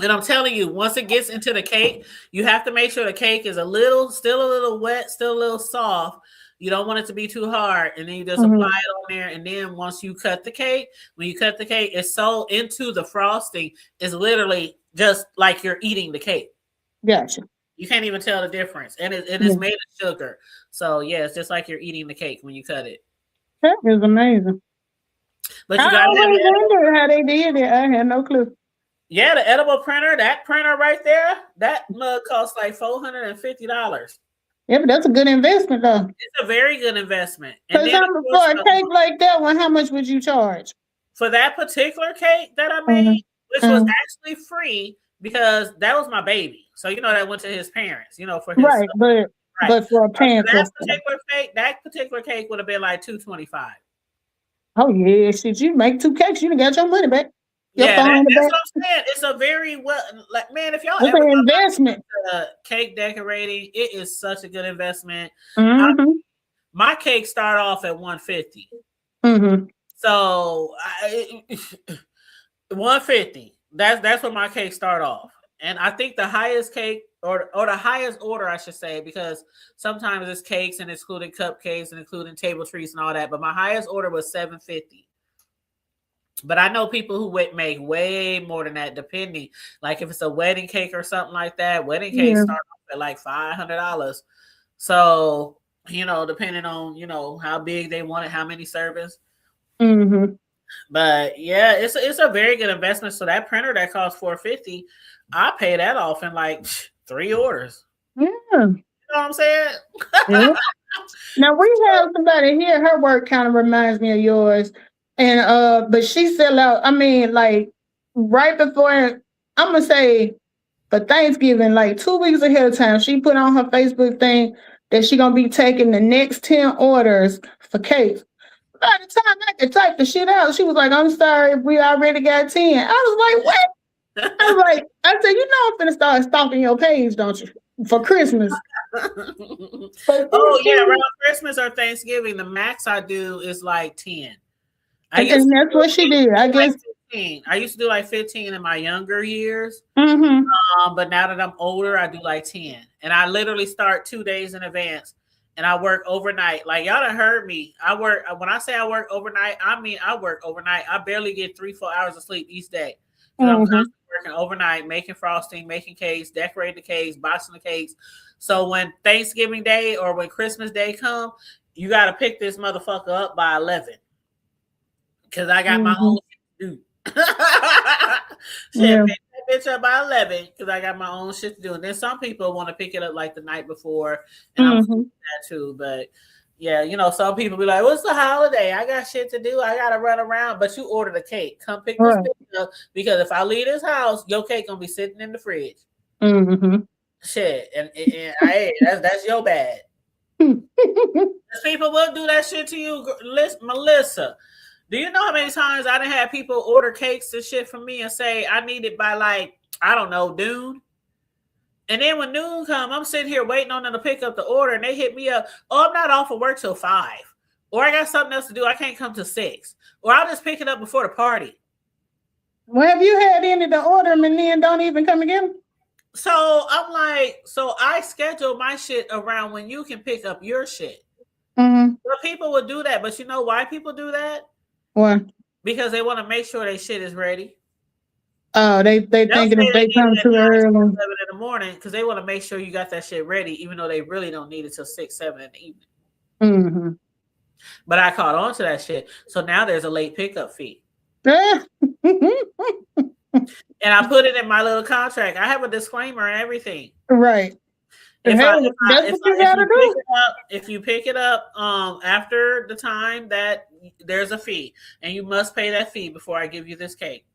And I'm telling you, once it gets into the cake, you have to make sure the cake is still a little wet, still a little soft. You don't want it to be too hard. And then you just apply it on there. And then once you cut the cake, when you cut the cake, it's so into the frosting, it's literally just like you're eating the cake. Gotcha. You can't even tell the difference. And it is made of sugar. So, yeah, it's just like you're eating the cake when you cut it. That is amazing. But you I got to always wondered how they did it. I had no clue. Yeah, the edible printer, that printer right there, that mug costs like $450. Yeah, but that's a good investment, though. It's a very good investment. Because for a cake like that one, how much would you charge? For that particular cake that I made, which was actually free because that was my baby. So, that went to his parents, for his right, but for a parent. That particular cake would have been like $225. Oh, yeah, shit, you make 2 cakes, you done got your money back. Yeah, that's what I'm saying. It's a very man, if y'all ever an investment. Cake decorating, it is such a good investment. Mm-hmm. My cakes start off at $150. Mm-hmm. So $150. That's where my cakes start off. And I think the highest cake or the highest order, I should say, because sometimes it's cakes and including cupcakes and including table treats and all that. But my highest order was $750. But I know people who make way more than that, depending. Like if it's a wedding cake or something like that, wedding cakes start off at like $500. So, depending on, how big they want it, how many servings. Mm-hmm. But yeah, it's a very good investment. So that printer that costs $450, I pay that off in like 3 orders. Yeah. You know what I'm saying? Yeah. Now we have somebody here, her work kind of reminds me of yours. And but she sell out, I mean, like right before, I'm gonna say for Thanksgiving, like 2 weeks ahead of time, she put on her Facebook thing that she gonna be taking the next 10 orders for cakes. By the time I could type the shit out, she was like, I'm sorry, we already got 10. I was like, what? I said, I'm finna start stalking your page, don't you? For Christmas. Oh yeah, around Christmas or Thanksgiving, the max I do is like 10. And that's what she did. I guess 15. I used to do like 15 in my younger years. Mm-hmm. But now that I'm older, I do like 10. And I literally start 2 days in advance. And I work overnight. Like y'all done heard me. When I say I work overnight, I mean I work overnight. I barely get 3-4 hours of sleep each day. I'm constantly working overnight, making frosting, making cakes, decorating the cakes, boxing the cakes. So when Thanksgiving Day or when Christmas Day come, you got to pick this motherfucker up by 11. Because I got my own shit to do. Pick that bitch up by 11 because I got my own shit to do. And then some people want to pick it up like the night before. And I'm doing that too. But yeah, some people be like, what's the holiday? I got shit to do. I got to run around. But you order the cake. Come pick this bitch up because if I leave this house, your cake going to be sitting in the fridge. Mm-hmm. Shit. And that's your bad. People will do that shit to you, Melissa. Do you know how many times I done had people order cakes and shit from me and say I need it by like, I don't know, noon? And then when noon come, I'm sitting here waiting on them to pick up the order and they hit me up. Oh, I'm not off of work till 5. Or I got something else to do. I can't come till 6. Or I'll just pick it up before the party. Well, have you had any to order them and then don't even come again? So I'm like, I schedule my shit around when you can pick up your shit. Mm-hmm. But people would do that. But you know why people do that? Why? Because they want to make sure their shit is ready. Oh, they thinking if they come too early 7 in the morning because they want to make sure you got that shit ready, even though they really don't need it till 6, 7 in the evening. Mm-hmm. But I caught on to that shit. So now there's a late pickup fee. And I put it in my little contract. I have a disclaimer and everything. Right. If Hey, I, that's what you gotta do. if you pick it up after the time that there's a fee, and you must pay that fee before I give you this cake.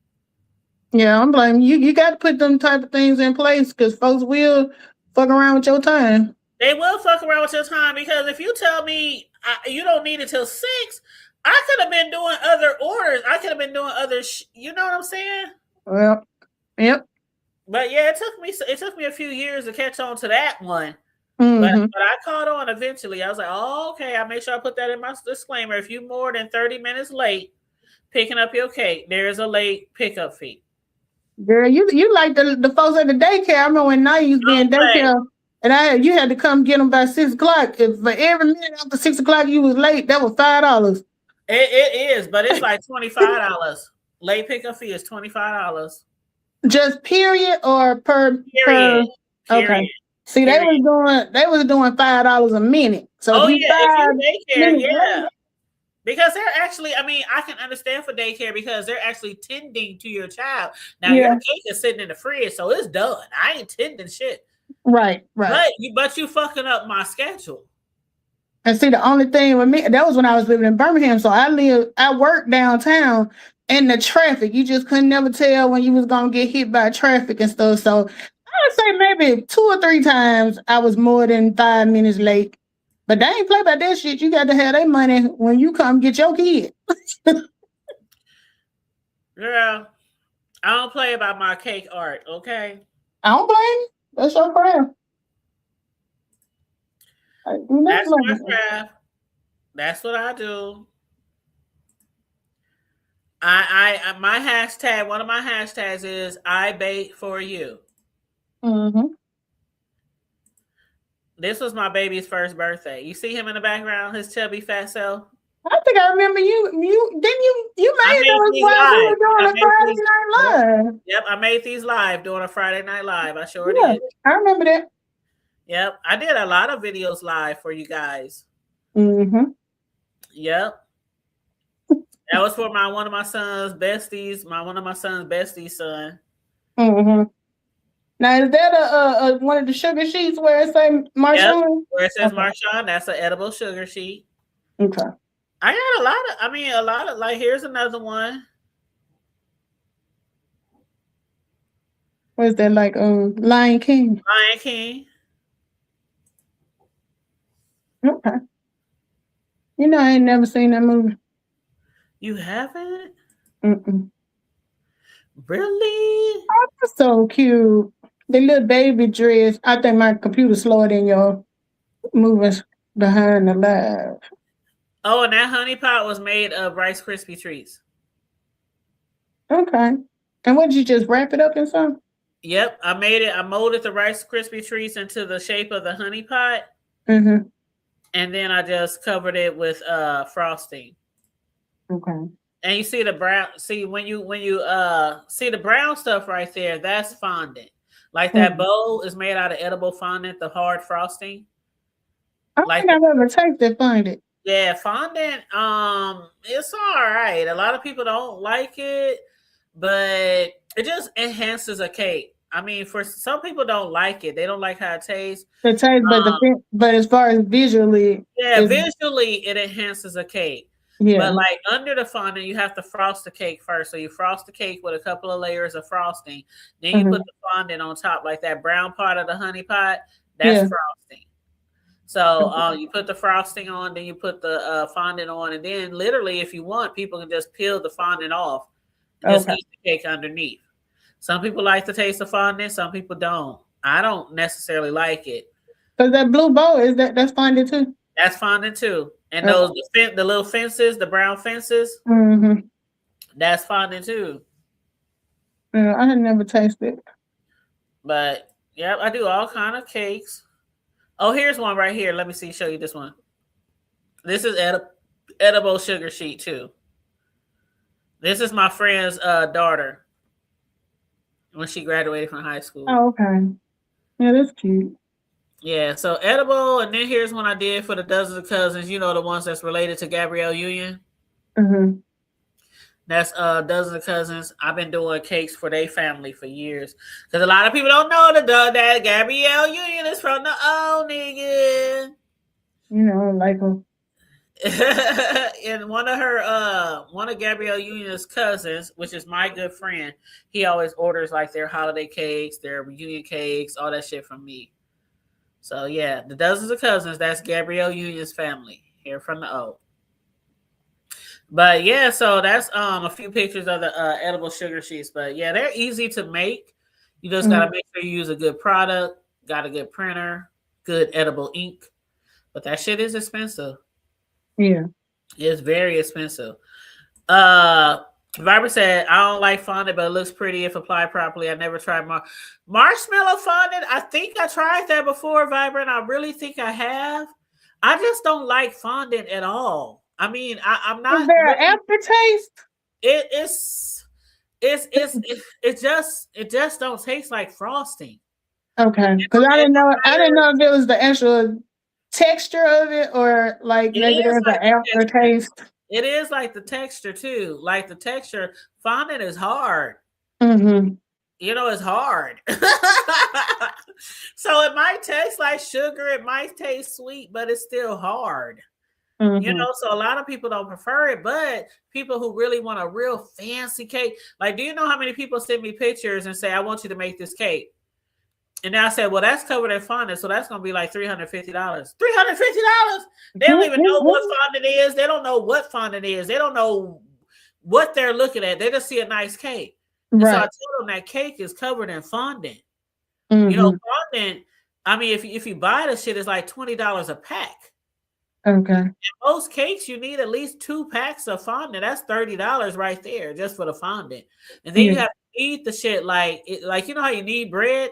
Yeah, I'm blaming you. You got to put them type of things in place because folks will fuck around with your time. They will fuck around with your time because if you tell me you don't need it till 6, I could have been doing other orders. I could have been doing other. You know what I'm saying? Well, yep. But yeah, it took me a few years to catch on to that one. Mm-hmm. But I caught on eventually. I was like, oh, okay. I make sure I put that in my disclaimer. If you're more than 30 minutes late picking up your cake, there is a late pickup fee. Girl, you like the folks at the daycare. I remember when I used to be in daycare, and you had to come get them by 6 o'clock. If for every minute after 6 o'clock you was late, that was $5. It is, but it's like $25. Late pickup fee is $25. Just period or per Period. Okay. See, they was doing $5 a minute. So if you daycare, yeah. Because they're actually, I mean, I can understand for daycare because they're actually tending to your child. Now your cake is sitting in the fridge, so it's done. I ain't tending shit. Right. But you fucking up my schedule. And see, the only thing with me, that was when I was living in Birmingham. So I worked downtown, and the traffic, you just couldn't never tell when you was gonna get hit by traffic and stuff. So I would say maybe 2 or 3 times I was more than 5 minutes late. But they ain't play about that shit. You got to have their money when you come get your kid. Girl, I don't play about my cake art, okay? I don't blame you. That's your craft. That's my craft. That's what I do. My hashtag, one of my hashtags is I bake for you. Mm-hmm. This was my baby's first birthday. You see him in the background, his chubby fat self? I think I remember you made those while we were doing a Friday Night Live. Yep, I made these live doing a Friday Night Live. I sure did. I remember that. Yep, I did a lot of videos live for you guys. Mm-hmm. Yep. That was for one of my son's besties, son. Mm-hmm. Now, is that a one of the sugar sheets where it says Marshawn? Yep, where it says Marshawn, that's an edible sugar sheet. Okay. I got a lot of, like, here's another one. What is that, like, Lion King? Lion King. Okay. You know, I ain't never seen that movie. You haven't? Mm-mm. Really? That's so cute. The little baby dress. I think my computer slower than your moving behind the live. Oh, and that honey pot was made of Rice Krispie treats. Okay. And what, did you just wrap it up in something? Yep, I molded the Rice Krispie treats into the shape of the honey pot. Mm-hmm. And then I just covered it with frosting. Okay. And you see the brown, when you see the brown stuff right there, that's fondant. Like that bowl is made out of edible fondant, the hard frosting. I don't think I've ever tasted fondant. Yeah, fondant, it's all right. A lot of people don't like it, but it just enhances a cake. I mean, for some people don't like it. They don't like how it tastes. The taste, but as far as visually, visually it enhances a cake. Yeah. But like under the fondant, you have to frost the cake first. So you frost the cake with a couple of layers of frosting. Then you put the fondant on top, like that brown part of the honey pot. That's frosting. So you put the frosting on, then you put the fondant on, and then literally, if you want, people can just peel the fondant off, just eat the cake underneath. Some people like the taste of fondant, some people don't. I don't necessarily like it. Because that blue bow, that's fondant too? That's fondant too. And those the little fences, the brown fences, that's fondant too. Yeah, I had never tasted it. But yeah, I do all kind of cakes. Oh, here's one right here. Let me see. Show you this one. This is edible sugar sheet too. This is my friend's daughter when she graduated from high school. Oh, okay. Yeah, that's cute. Yeah, so edible, and then here's one I did for the Dozens of Cousins. You know, the ones that's related to Gabrielle Union. Mm-hmm. That's Dozens of Cousins. I've been doing cakes for their family for years because a lot of people don't know that Gabrielle Union is from the old nigga. You know, like And one of Gabrielle Union's cousins, which is my good friend, he always orders like their holiday cakes, their reunion cakes, all that shit from me. So yeah, the Dozens of Cousins, that's Gabrielle Union's family here from the O. But yeah, so that's a few pictures of the edible sugar sheets. But yeah, they're easy to make. You just gotta make sure you use a good product, got a good printer, good edible ink. But that shit is expensive. yeah. It's very expensive. Viber said, I don't like fondant, but it looks pretty if applied properly. I never tried marshmallow fondant. I think I tried that before, Viber, and I really think I have. I just don't like fondant at all. I mean, I'm not. Is there an aftertaste? It just don't taste like frosting. Okay, because I didn't know if it was the actual texture of it or like maybe there's an aftertaste. It is like the texture too. Like the texture, fondant is hard. Mm-hmm. You know, it's hard. So it might taste like sugar, it might taste sweet, but it's still hard. Mm-hmm. You know, so a lot of people don't prefer it, but people who really want a real fancy cake, like, do you know how many people send me pictures and say, I want you to make this cake? And then I said, well, that's covered in fondant, so that's going to be like $350. $350? They don't even know what fondant is. They don't know what fondant is. They don't know what they're looking at. They just see a nice cake. Right. So I told them that cake is covered in fondant. Mm-hmm. You know, fondant, I mean, if you buy the shit, it's like $20 a pack. Okay. In most cakes, you need at least 2 packs of fondant. That's $30 right there just for the fondant. And then you have to eat the shit like you know how you need bread?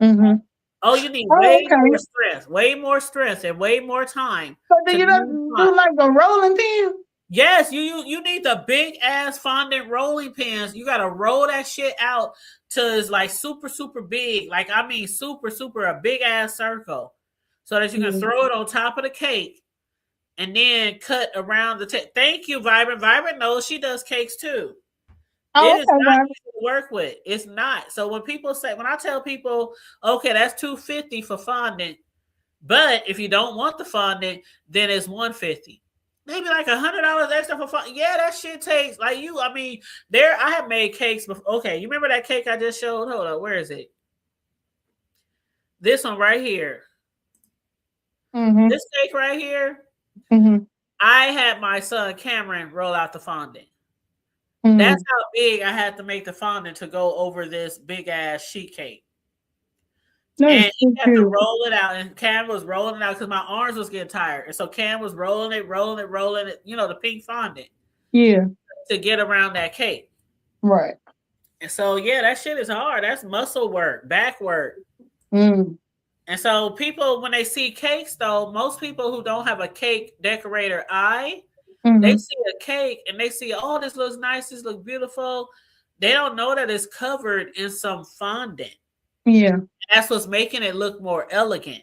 Mm-hmm. Oh, you need way more strength, and way more time. So do you do like a rolling pin? Yes, you need the big ass fondant rolling pins. You gotta roll that shit out till it's like super, super big. Like, I mean super, super a big ass circle. So that you can throw it on top of the cake and then cut around the Thank you, Vibrant. Vibrant knows she does cakes too. It is not easy to work with. It's not. So when I tell people, okay, that's $250 for fondant, but if you don't want the fondant, then it's $150. Maybe like $100 extra for fondant. Yeah, that shit takes I have made cakes before. Okay, you remember that cake I just showed? Hold up, where is it? This one right here. Mm-hmm. This cake right here. Mm-hmm. I had my son Cameron roll out the fondant. Mm-hmm. That's how big I had to make the fondant to go over this big ass sheet cake. Nice. And he had to roll it out, and Cam was rolling it out because my arms was getting tired. And so Cam was rolling it, you know, the pink fondant. Yeah. To get around that cake. Right. And so, yeah, that shit is hard. That's muscle work, back work. Mm. And so people, when they see cakes, though, most people who don't have a cake decorator eye, they see a cake and they see, oh, this looks nice, this looks beautiful. They don't know that it's covered in some fondant. Yeah. And that's what's making it look more elegant.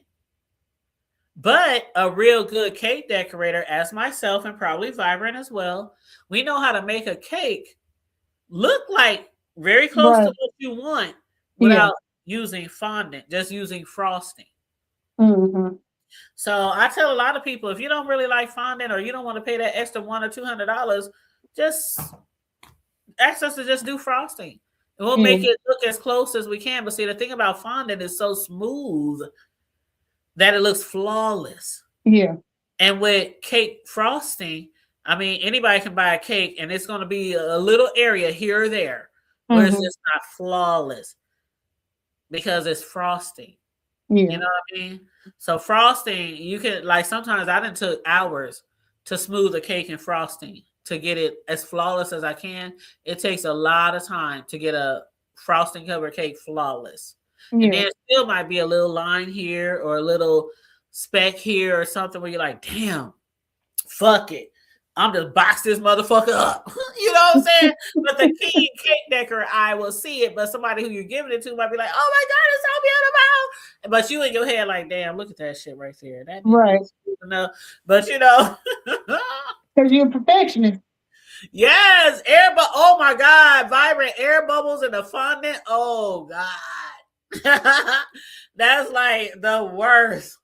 But a real good cake decorator, as myself and probably Vibrant as well, we know how to make a cake look like very close to what you want without using fondant, just using frosting. Mm-hmm. So I tell a lot of people, if you don't really like fondant or you don't want to pay that extra $100 or $200, just ask us to just do frosting. And we'll make it look as close as we can. But see, the thing about fondant is so smooth that it looks flawless. Yeah. And with cake frosting, I mean, anybody can buy a cake and it's going to be a little area here or there where it's just not flawless because it's frosting. Yeah. You know what I mean? So frosting, you can, like, sometimes I done took hours to smooth a cake in frosting to get it as flawless as I can. It takes a lot of time to get a frosting covered cake flawless. Yeah. And there still might be a little line here or a little speck here or something where you're like, damn, fuck it. I'm just box this motherfucker up. You know what I'm saying? But the keen cake decorator, I will see it. But somebody who you're giving it to might be like, "Oh my god, it's so beautiful!" But you in your head like, "Damn, look at that shit right there." That Right. enough. But you know, Because you're a perfectionist. yes, oh my god, vibrant air bubbles in the fondant. Oh god, that's like the worst.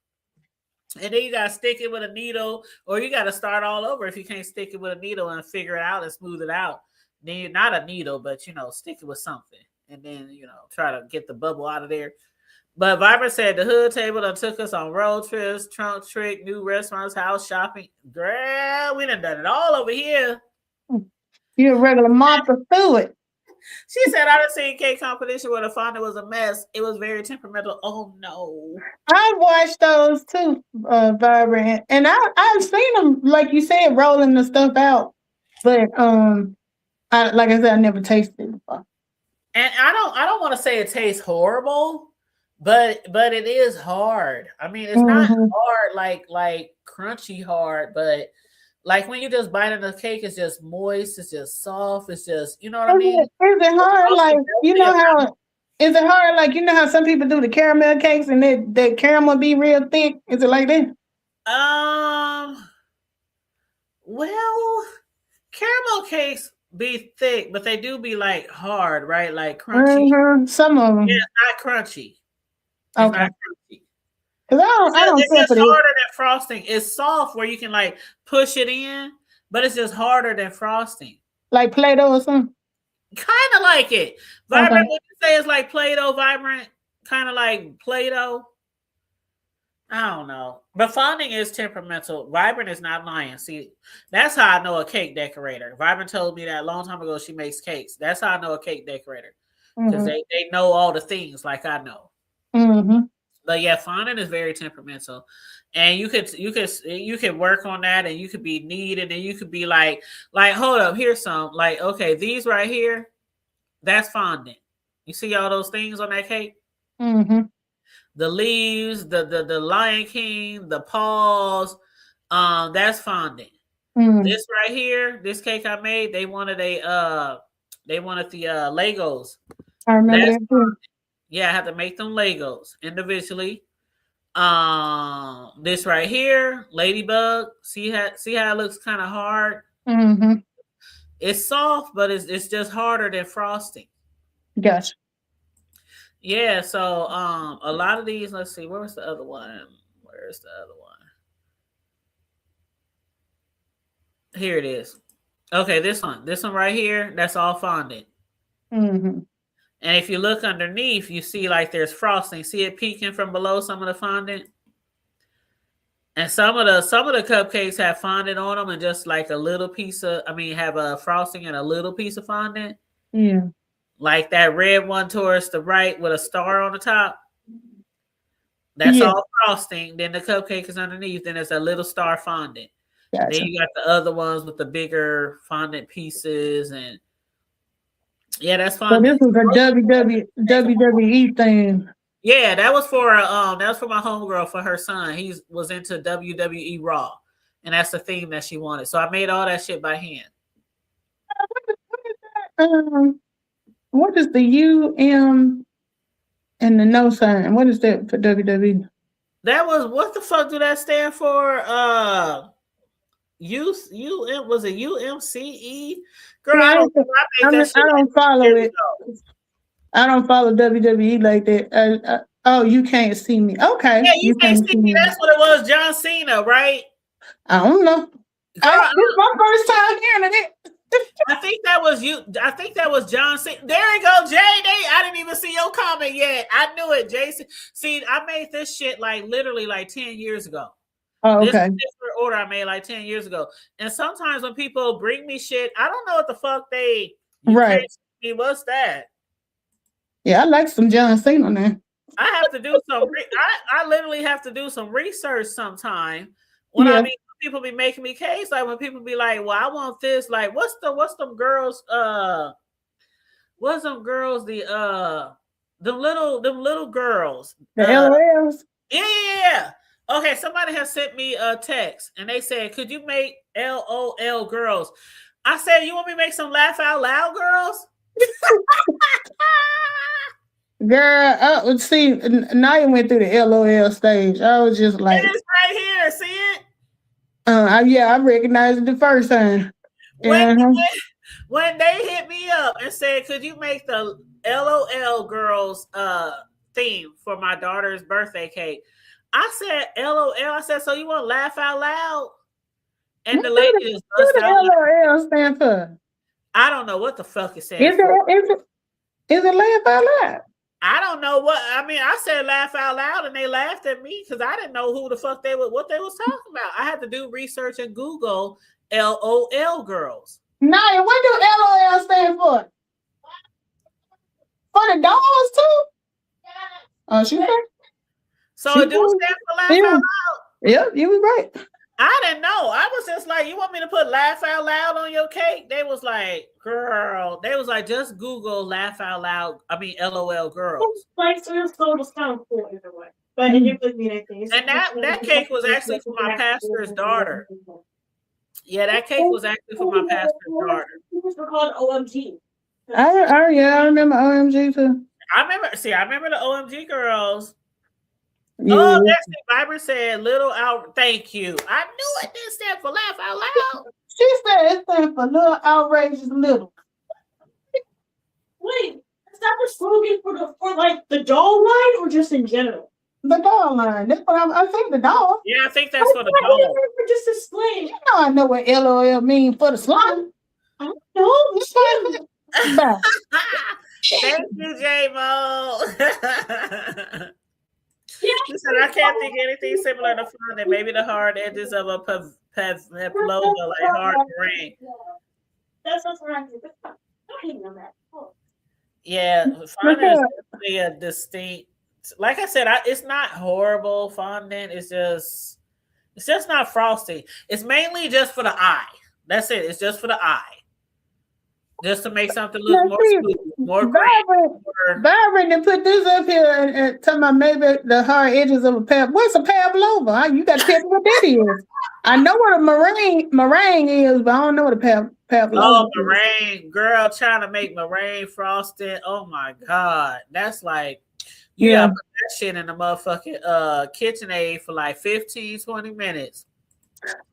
And then you gotta stick it with a needle, or you gotta start all over if you can't stick it with a needle and figure it out and smooth it out. Then you're not a needle, but you know, stick it with something, and then you know, try to get the bubble out of there. But Vibrant said the hood table that took us on road trips, trunk trick, new restaurants, house shopping. Girl, we done it all over here. You're a regular Martha Stewart. She said, I done seen cake competition where the fondant was a mess. It was very temperamental. Oh no. I watched those too, Vibrant, and I've seen them, like you said, rolling the stuff out. But like I said, I never tasted it before. And I don't want to say it tastes horrible, but it is hard. I mean, it's not hard like crunchy hard, but like when you just bite into the cake, it's just moist, it's just soft, it's just, you know what I mean? Is it hard? Like, you know how, is it hard? Like, you know how some people do the caramel cakes and that caramel be real thick? Is it like that? Well, caramel cakes be thick, but they do be like hard, right? Like crunchy. Some of them. Yeah, it's not crunchy. It's okay. not crunchy. Because I don't it's just it. harder than frosting. It's soft where you can like push it in, but it's just harder than frosting. Like Play-Doh or something? Kind of like it. Vibrant, would you say it's like Play-Doh, Vibrant? Kind of like Play-Doh? I don't know. But fondant is temperamental. Vibrant is not lying. See, that's how I know a cake decorator. Vibrant told me that a long time ago she makes cakes. That's how I know a cake decorator. Because they know all the things like I know. But yeah, fondant is very temperamental, and you could work on that, and you could be neat, and then you could be like hold up, here's some like okay, these right here, that's fondant. You see all those things on that cake? The leaves, the Lion King, the paws, that's fondant. This right here, this cake I made, they wanted the Legos. I remember that too. Yeah, I have to make them Legos individually. This right here, Ladybug. See how it looks kind of hard. It's soft, but it's just harder than frosting. Gotcha. Yeah, so a lot of these. Let's see, where's the other one? Where's the other one? Here it is. Okay, this one right here. That's all fondant. And if you look underneath, you see like there's frosting. See it peeking from below some of the fondant? And some of the cupcakes have fondant on them and just like a little piece of, have a frosting and a little piece of fondant. Yeah. Like that red one towards the right with a star on the top. That's all frosting. Then the cupcake is underneath. Then there's a little star fondant. Gotcha. Then you got the other ones with the bigger fondant pieces and yeah, that's fine. So this was a WWE thing. Yeah, that was for my homegirl for her son. He was into WWE Raw, and that's the theme that she wanted. So I made all that shit by hand. What is the UM and the no sign? What is that for WWE? That was what the fuck do that stand for? Was it UMCE? Girl, I don't follow it. I don't follow WWE like that. Oh, you can't see me. Okay. Yeah, you can't see me. That's what it was. John Cena, right? I don't know. This is my first time hearing it. I think that was you. I think that was John Cena. There you go, Jay. I didn't even see your comment yet. I knew it, Jason. See, I made this shit like literally like 10 years ago. Oh, okay. This order I made like 10 years ago. And sometimes when people bring me shit, I don't know what the fuck they right. What's that? Yeah, I like some John Cena now. I have to do some. I literally have to do some research sometime. When people be making me cakes, like when people be like, "Well, I want this." Like, what's them girls? What's them girls? Them little girls. The LOLs. Yeah. Okay, somebody has sent me a text and they said, "Could you make LOL girls?" I said, "You want me to make some laugh out loud girls?" Girl, see, now you went through the LOL stage. I was just like, It is right here. See it? yeah, I recognized it the first time. When, Uh-huh. when they hit me up and said, "Could you make the LOL girls theme for my daughter's birthday cake?" I said, "LOL." I said, "So you want to laugh out loud?" And the lady just What busted the out. LOL stand for? I don't know what the fuck it Is stands for. it laugh out loud? I don't know what I mean. I said laugh out loud, and they laughed at me because I didn't know who the fuck what they was talking about. I had to do research and Google LOL girls. Naya, what do LOL stand for? For the dolls too? Oh, she said. So it do stand for laugh out loud. Yep, you was right. I didn't know. I was just like, "You want me to put laugh out loud on your cake?" They was like, "Girl," they was like, "Just Google laugh out loud." I mean, LOL girls. Like, so it's almost kind of cool either way. But it didn't mean anything. And that cake was actually for my pastor's daughter. Yeah, that cake was actually for my pastor's daughter. These were called OMG. I remember OMG too. I remember the OMG girls. Yeah. Oh, that's it. Vibrant said little out. Thank you. I knew it didn't stand for laugh out loud. She said it stands for little outrageous little. Wait, is that the slogan for like the doll line or just in general? The doll line. That's what I think the doll. Yeah, I think that's for the doll. For just a slang. You know I know what LOL means for the slang. I don't know. Thank you, J-Mo. She said, "I can't think of anything similar to fondant. Maybe the hard edges of a pavlova, like hard meringue." That's what's wrong. I don't know that. Oh. Yeah, fondant is definitely a distinct. Like I said, it's not horrible fondant. It's just not frosty. It's mainly just for the eye. That's it. It's just for the eye. Just to make something look more smooth, more great. Byron and put this up here and talking about maybe the hard edges of a pavlova. What's a pavlova? You got to tell me what that is. I know what a meringue is, but I don't know what a pavlova Oh, meringue. Girl trying to make meringue frosting. Oh, my God. That's like, you got to put that shit in the motherfucking KitchenAid for like 15, 20 minutes.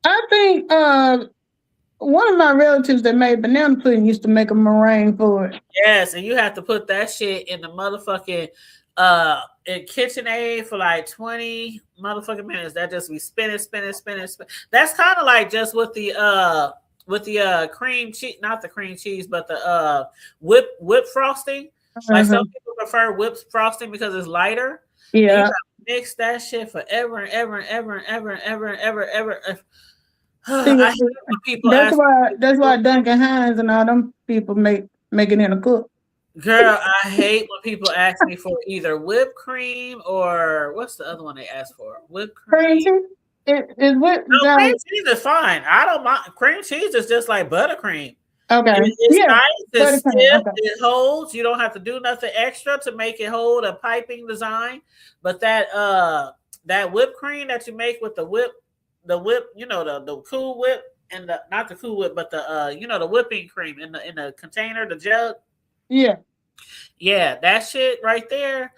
I think one of my relatives that made banana pudding used to make a meringue for it. Yes, and you have to put that shit in the motherfucking in KitchenAid for like 20 motherfucking minutes. That just be spinning. That's kind of like just with the cream cheese, not the cream cheese, but the whip frosting. Like some people prefer whipped frosting because it's lighter. Yeah. You gotta mix that shit forever and ever. That's why Duncan Hines and all them people make it in a cup. Girl, I hate when people ask me for either whipped cream or what's the other one they ask for? Whipped cream. Cream cheese is fine. I don't mind. Cream cheese is just like buttercream. Okay. It's nice. It's stiff. Okay. It holds. You don't have to do nothing extra to make it hold a piping design. But that whipped cream that you make with the whip, you know, the Cool Whip and not the Cool Whip, but the the whipping cream in the container, the jug. Yeah, that shit right there.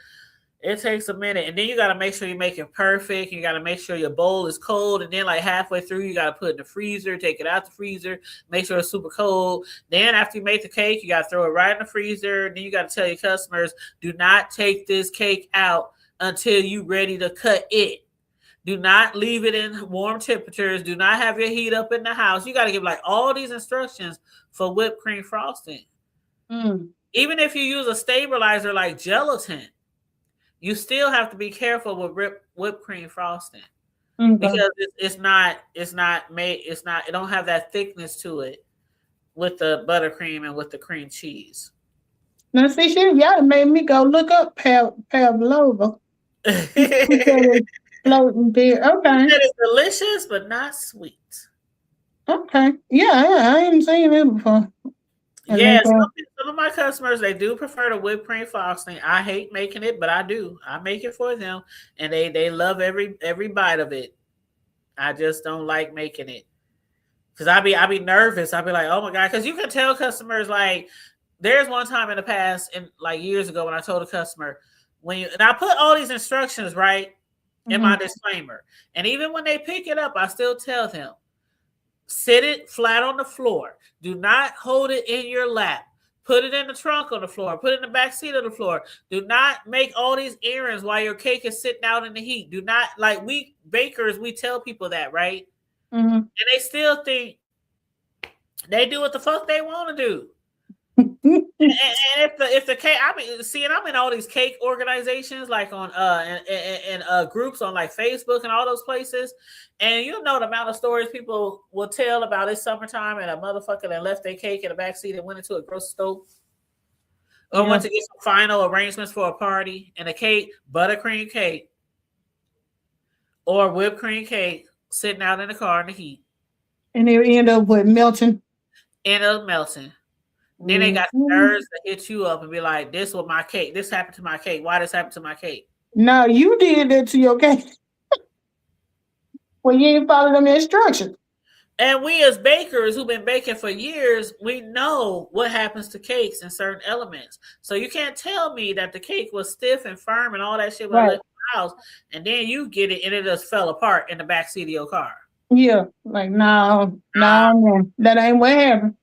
It takes a minute, and then you got to make sure you make it perfect. You got to make sure your bowl is cold, and then like halfway through, you got to put it in the freezer, take it out the freezer, make sure it's super cold. Then after you make the cake, you got to throw it right in the freezer. Then you got to tell your customers, do not take this cake out until you're ready to cut it. Do not leave it in warm temperatures. Do not have your heat up in the house. You got to give like all these instructions for whipped cream frosting. Even if you use a stabilizer like gelatin, you still have to be careful with whipped cream frosting because it don't have that thickness to it with the buttercream and with the cream cheese. Now see, y'all made me go look up pavlova. Floating beer. Okay. It is delicious, but not sweet. Okay. Yeah, I ain't seen it before. And Yeah, they say, some of my customers, they do prefer the whipped cream frosting. I hate making it, but I do. I make it for them, and they love every bite of it. I just don't like making it because I be nervous. I be like, oh my god, because you can tell customers like. There's one time in the past, and like years ago, when I told a customer and I put all these instructions right in my disclaimer, and even when they pick it up, I still tell them sit it flat on the floor. Do not hold it in your lap. Put it in the trunk on the floor. Put it in the back seat of the floor. Do not make all these errands while your cake is sitting out in the heat. Do not, like we bakers, we tell people that, right? And they still think they do what the fuck they want to do. And if the cake, I'm in all these cake organizations like on and groups on like Facebook and all those places, and you know the amount of stories people will tell about it's summertime and a motherfucker that left their cake in the backseat and went into a grocery store or went to get some final arrangements for a party, and a cake, buttercream cake or whipped cream cake sitting out in the car in the heat, and they end up with melting. Then they got nerves to hit you up and be like, this was my cake. This happened to my cake. Why this happened to my cake? No, you did that to your cake. Well, you ain't followed them instructions. And we as bakers who've been baking for years, we know what happens to cakes in certain elements. So you can't tell me that the cake was stiff and firm and all that shit when I left the house, and then you get it and it just fell apart in the backseat of your car. Yeah, like no, that ain't what happened.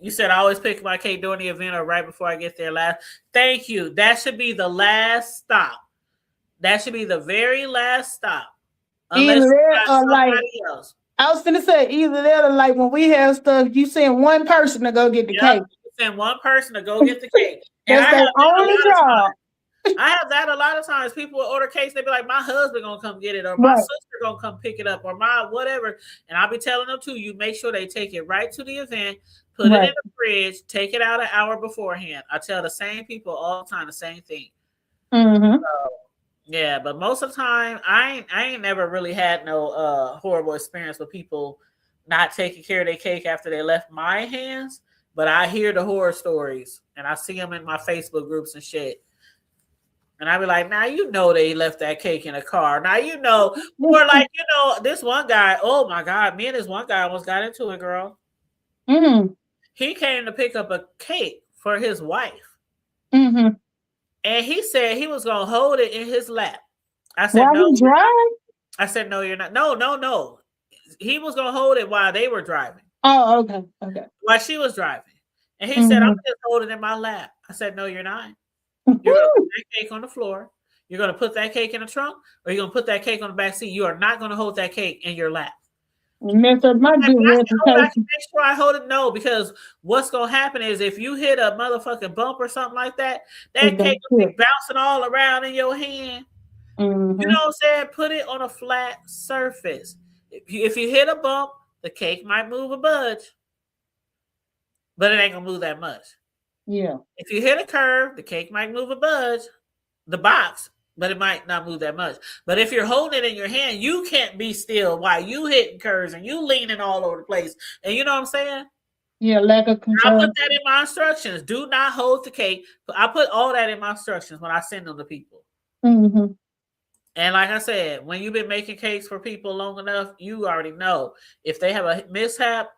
You said I always pick my cake during the event or right before I get there last. Thank you. That should be the last stop. That should be the very last stop. Unless somebody else. I was gonna say either that or like when we have stuff, you send one person to go get the cake. You send one person to go get the cake. That's their only job. I have that a lot of times. People will order cakes. They be like, my husband gonna come get it, or my sister gonna come pick it up, or my whatever. And I'll be telling them too, you make sure they take it right to the event, put it in the fridge, take it out an hour beforehand. I tell the same people all the time the same thing. So, yeah, but most of the time, I ain't never really had no horrible experience with people not taking care of their cake after they left my hands. But I hear the horror stories, and I see them in my Facebook groups and shit. And I be like, now you know they left that cake in a car. Now you know, or like this one guy. Oh my god, me and this one guy almost got into it, girl. He came to pick up a cake for his wife, and he said he was gonna hold it in his lap. I said, no. I said, no, you're not. No. He was gonna hold it while they were driving. Oh, okay. While she was driving, and he said, I'm just holding it in my lap. I said, no, you're not. You're going to put that cake on the floor. You're going to put that cake in the trunk, or you're going to put that cake on the back seat. You are not going to hold that cake in your lap. Mess up my good reputation. I can make sure I hold it. No, because what's going to happen is if you hit a motherfucking bump or something like that, that cake will be bouncing all around in your hand. You know what I'm saying? Put it on a flat surface. If you hit a bump, the cake might move a budge, but it ain't going to move that much. Yeah. If you hit a curve, the cake might move a budge, the box, but it might not move that much. But if you're holding it in your hand, you can't be still while you hitting curves and you leaning all over the place. And you know what I'm saying? Yeah, lack of control. I put that in my instructions. Do not hold the cake. I put all that in my instructions when I send them to people. And like I said, when you've been making cakes for people long enough, you already know. If they have a mishap,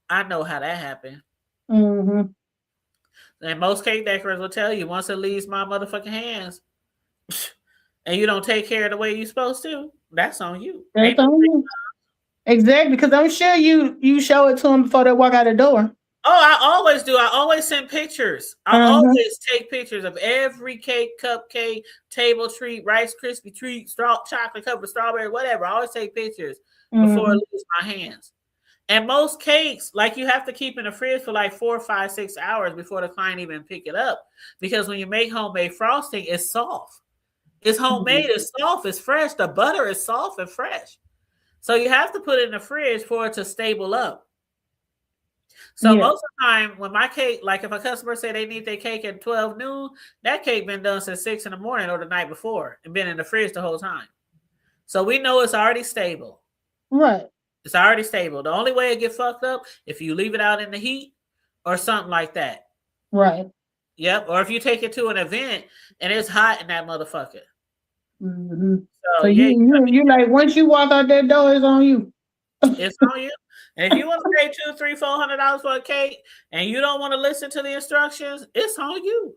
I know how that happened. And most cake decorers will tell you, once it leaves my motherfucking hands and you don't take care of the way you're supposed to, that's on you. That's on you. Exactly, because I'm sure you show it to them before they walk out the door. Oh, I always do. I always send pictures. I always take pictures of every cake, cupcake, table treat, Rice Krispie treat, chocolate covered strawberry, whatever. I always take pictures before it leaves my hands. And most cakes, like you have to keep in the fridge for like 4, 5, 6 hours before the client even pick it up. Because when you make homemade frosting, it's soft. It's homemade, it's soft, it's fresh. The butter is soft and fresh. So you have to put it in the fridge for it to stable up. So most of the time when my cake, like if a customer say they need their cake at 12 noon, that cake been done since 6 in the morning or the night before and been in the fridge the whole time. So we know it's already stable. Right. It's already stable. The only way it get fucked up if you leave it out in the heat or something like that. Right. Yep. Or if you take it to an event and it's hot in that motherfucker. Mm-hmm. So So yeah, you like once you walk out that door, it's on you. it's on you. And if you want to pay $200, $300, $400 for a cake and you don't want to listen to the instructions, it's on you.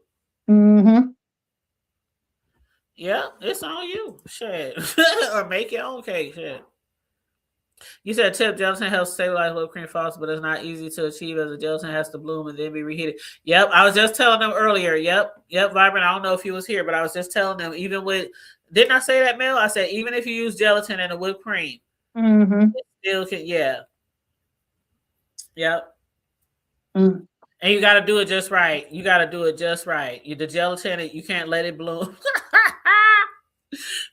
Mm-hmm. Yeah, it's on you. Shit. Or make your own cake. Shit. You said tip gelatin helps stabilize whipped cream frosting, but it's not easy to achieve as the gelatin has to bloom and then be reheated. Yep, I was just telling them earlier. Yep, Vibrant. I don't know if he was here, but I was just telling them, even with, didn't I say that, Mel? I said, even if you use gelatin and a whipped cream, it still can, yeah. Yep. Mm. And you got to do it just right. You got to do it just right. The gelatin, you can't let it bloom.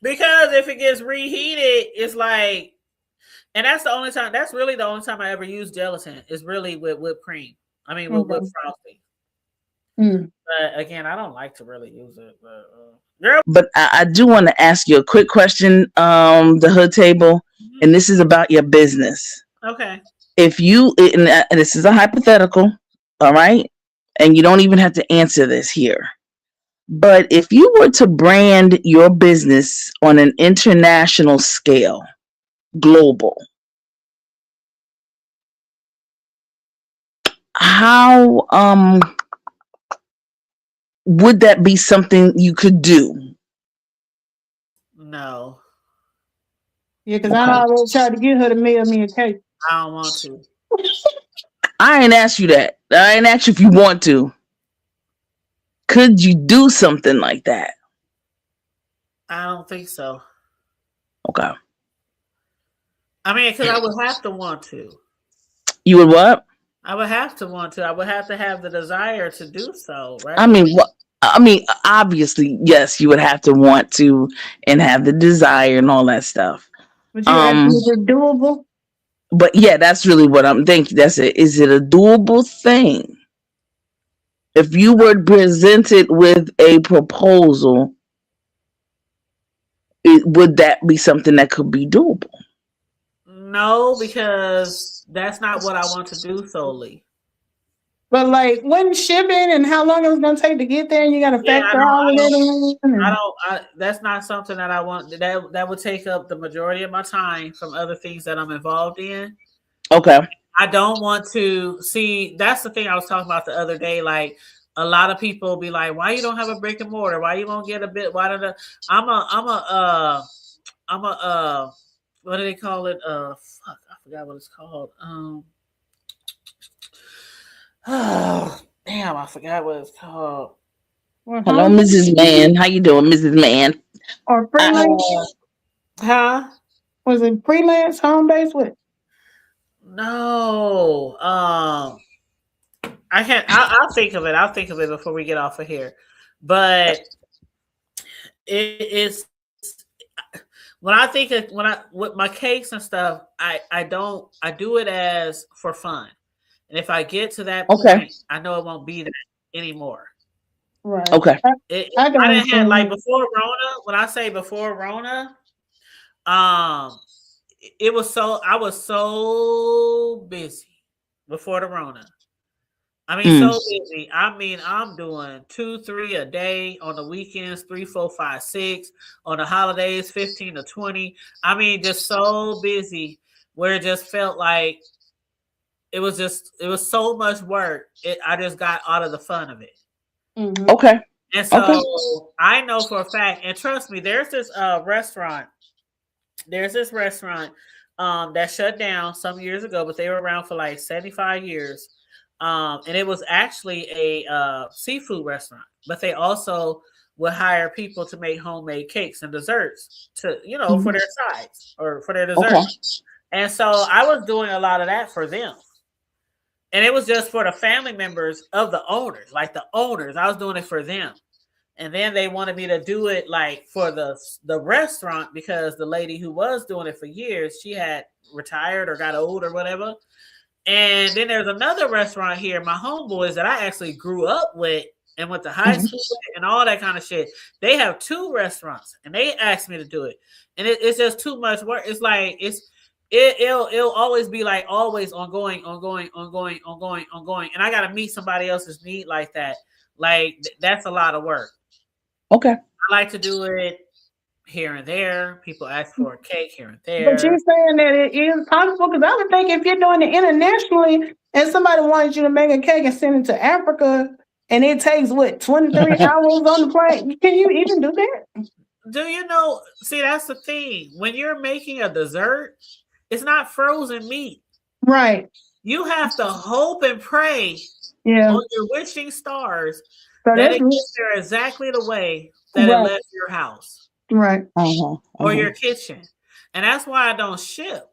Because if it gets reheated, it's like, and that's the only time, that's really the only time I ever use gelatin is really with whipped cream. I mean, with whipped frosting. Mm. But again, I don't like to really use it. But I do want to ask you a quick question, the Hood Table, and this is about your business. Okay. If you, and this is a hypothetical, all right? And you don't even have to answer this here. But if you were to brand your business on an international scale, global, how would that be something you could do? No. Yeah, because I always tried to get her to mail me a cake. I don't want to. I ain't asked you that. I ain't asked you if you want to. Could you do something like that? I don't think so. Okay. I mean, because I would have to want to. You would what? I would have to want to. I would have to have the desire to do so, right? I mean, obviously, yes, you would have to want to and have the desire and all that stuff. But you asking me if it's doable? But yeah, that's really what I'm thinking. That's it. Is it a doable thing? If you were presented with a proposal, would that be something that could be doable? No, because that's not what I want to do solely. But like, when shipping and how long it was gonna take to get there, and you got to factor all of that in. That's not something that I want. That would take up the majority of my time from other things that I'm involved in. Okay. I don't want to see. That's the thing I was talking about the other day. Like, a lot of people be like, "Why you don't have a brick and mortar? Why you won't get a bit? Why don't I'm a what do they call it? Fuck, I forgot what it's called. Oh, damn, I forgot what it's called. Hello, Mrs. Man. How you doing, Mrs. Man? Or freelance? Huh? Was it freelance, home based? What? No. I can't. I'll think of it. I'll think of it before we get off of here. But it is when I think of with my cakes and stuff, I do it as for fun. And if I get to that point, I know it won't be that anymore. Right. Okay. I didn't have, like, before Rona. When I say before Rona, it was I was so busy before the Rona. I mean, so busy. I mean, I'm doing 2, 3 a day on the weekends, 3, 4, 5, 6 on the holidays, 15 to 20. I mean, just so busy where it just felt like it was so much work. I just got out of the fun of it. Mm-hmm. Okay. And so I know for a fact, and trust me, there's this restaurant. There's this restaurant that shut down some years ago, but they were around for like 75 years. And it was actually a seafood restaurant, but they also would hire people to make homemade cakes and desserts to, for their sides or for their desserts. Okay. And so I was doing a lot of that for them. And it was just for the family members of the owners, like the owners. I was doing it for them. And then they wanted me to do it like for the restaurant because the lady who was doing it for years, she had retired or got old or whatever. And then there's another restaurant here, my homeboys that I actually grew up with and went to high school with and all that kind of shit. They have 2 restaurants and they asked me to do it. And it's just too much work. It's like, it'll always be like always ongoing. And I gotta meet somebody else's need like that. Like that's a lot of work. Okay. I like to do it here and there. People ask for a cake here and there. But you're saying that it is possible because I would think if you're doing it internationally and somebody wanted you to make a cake and send it to Africa and it takes what 23 hours on the plane, can you even do that? Do you know? See, that's the thing. When you're making a dessert, it's not frozen meat. Right. You have to hope and pray Yeah. on your wishing stars So that that's it gets there exactly the way that it Right. left your house right. or your kitchen. And that's why I don't ship.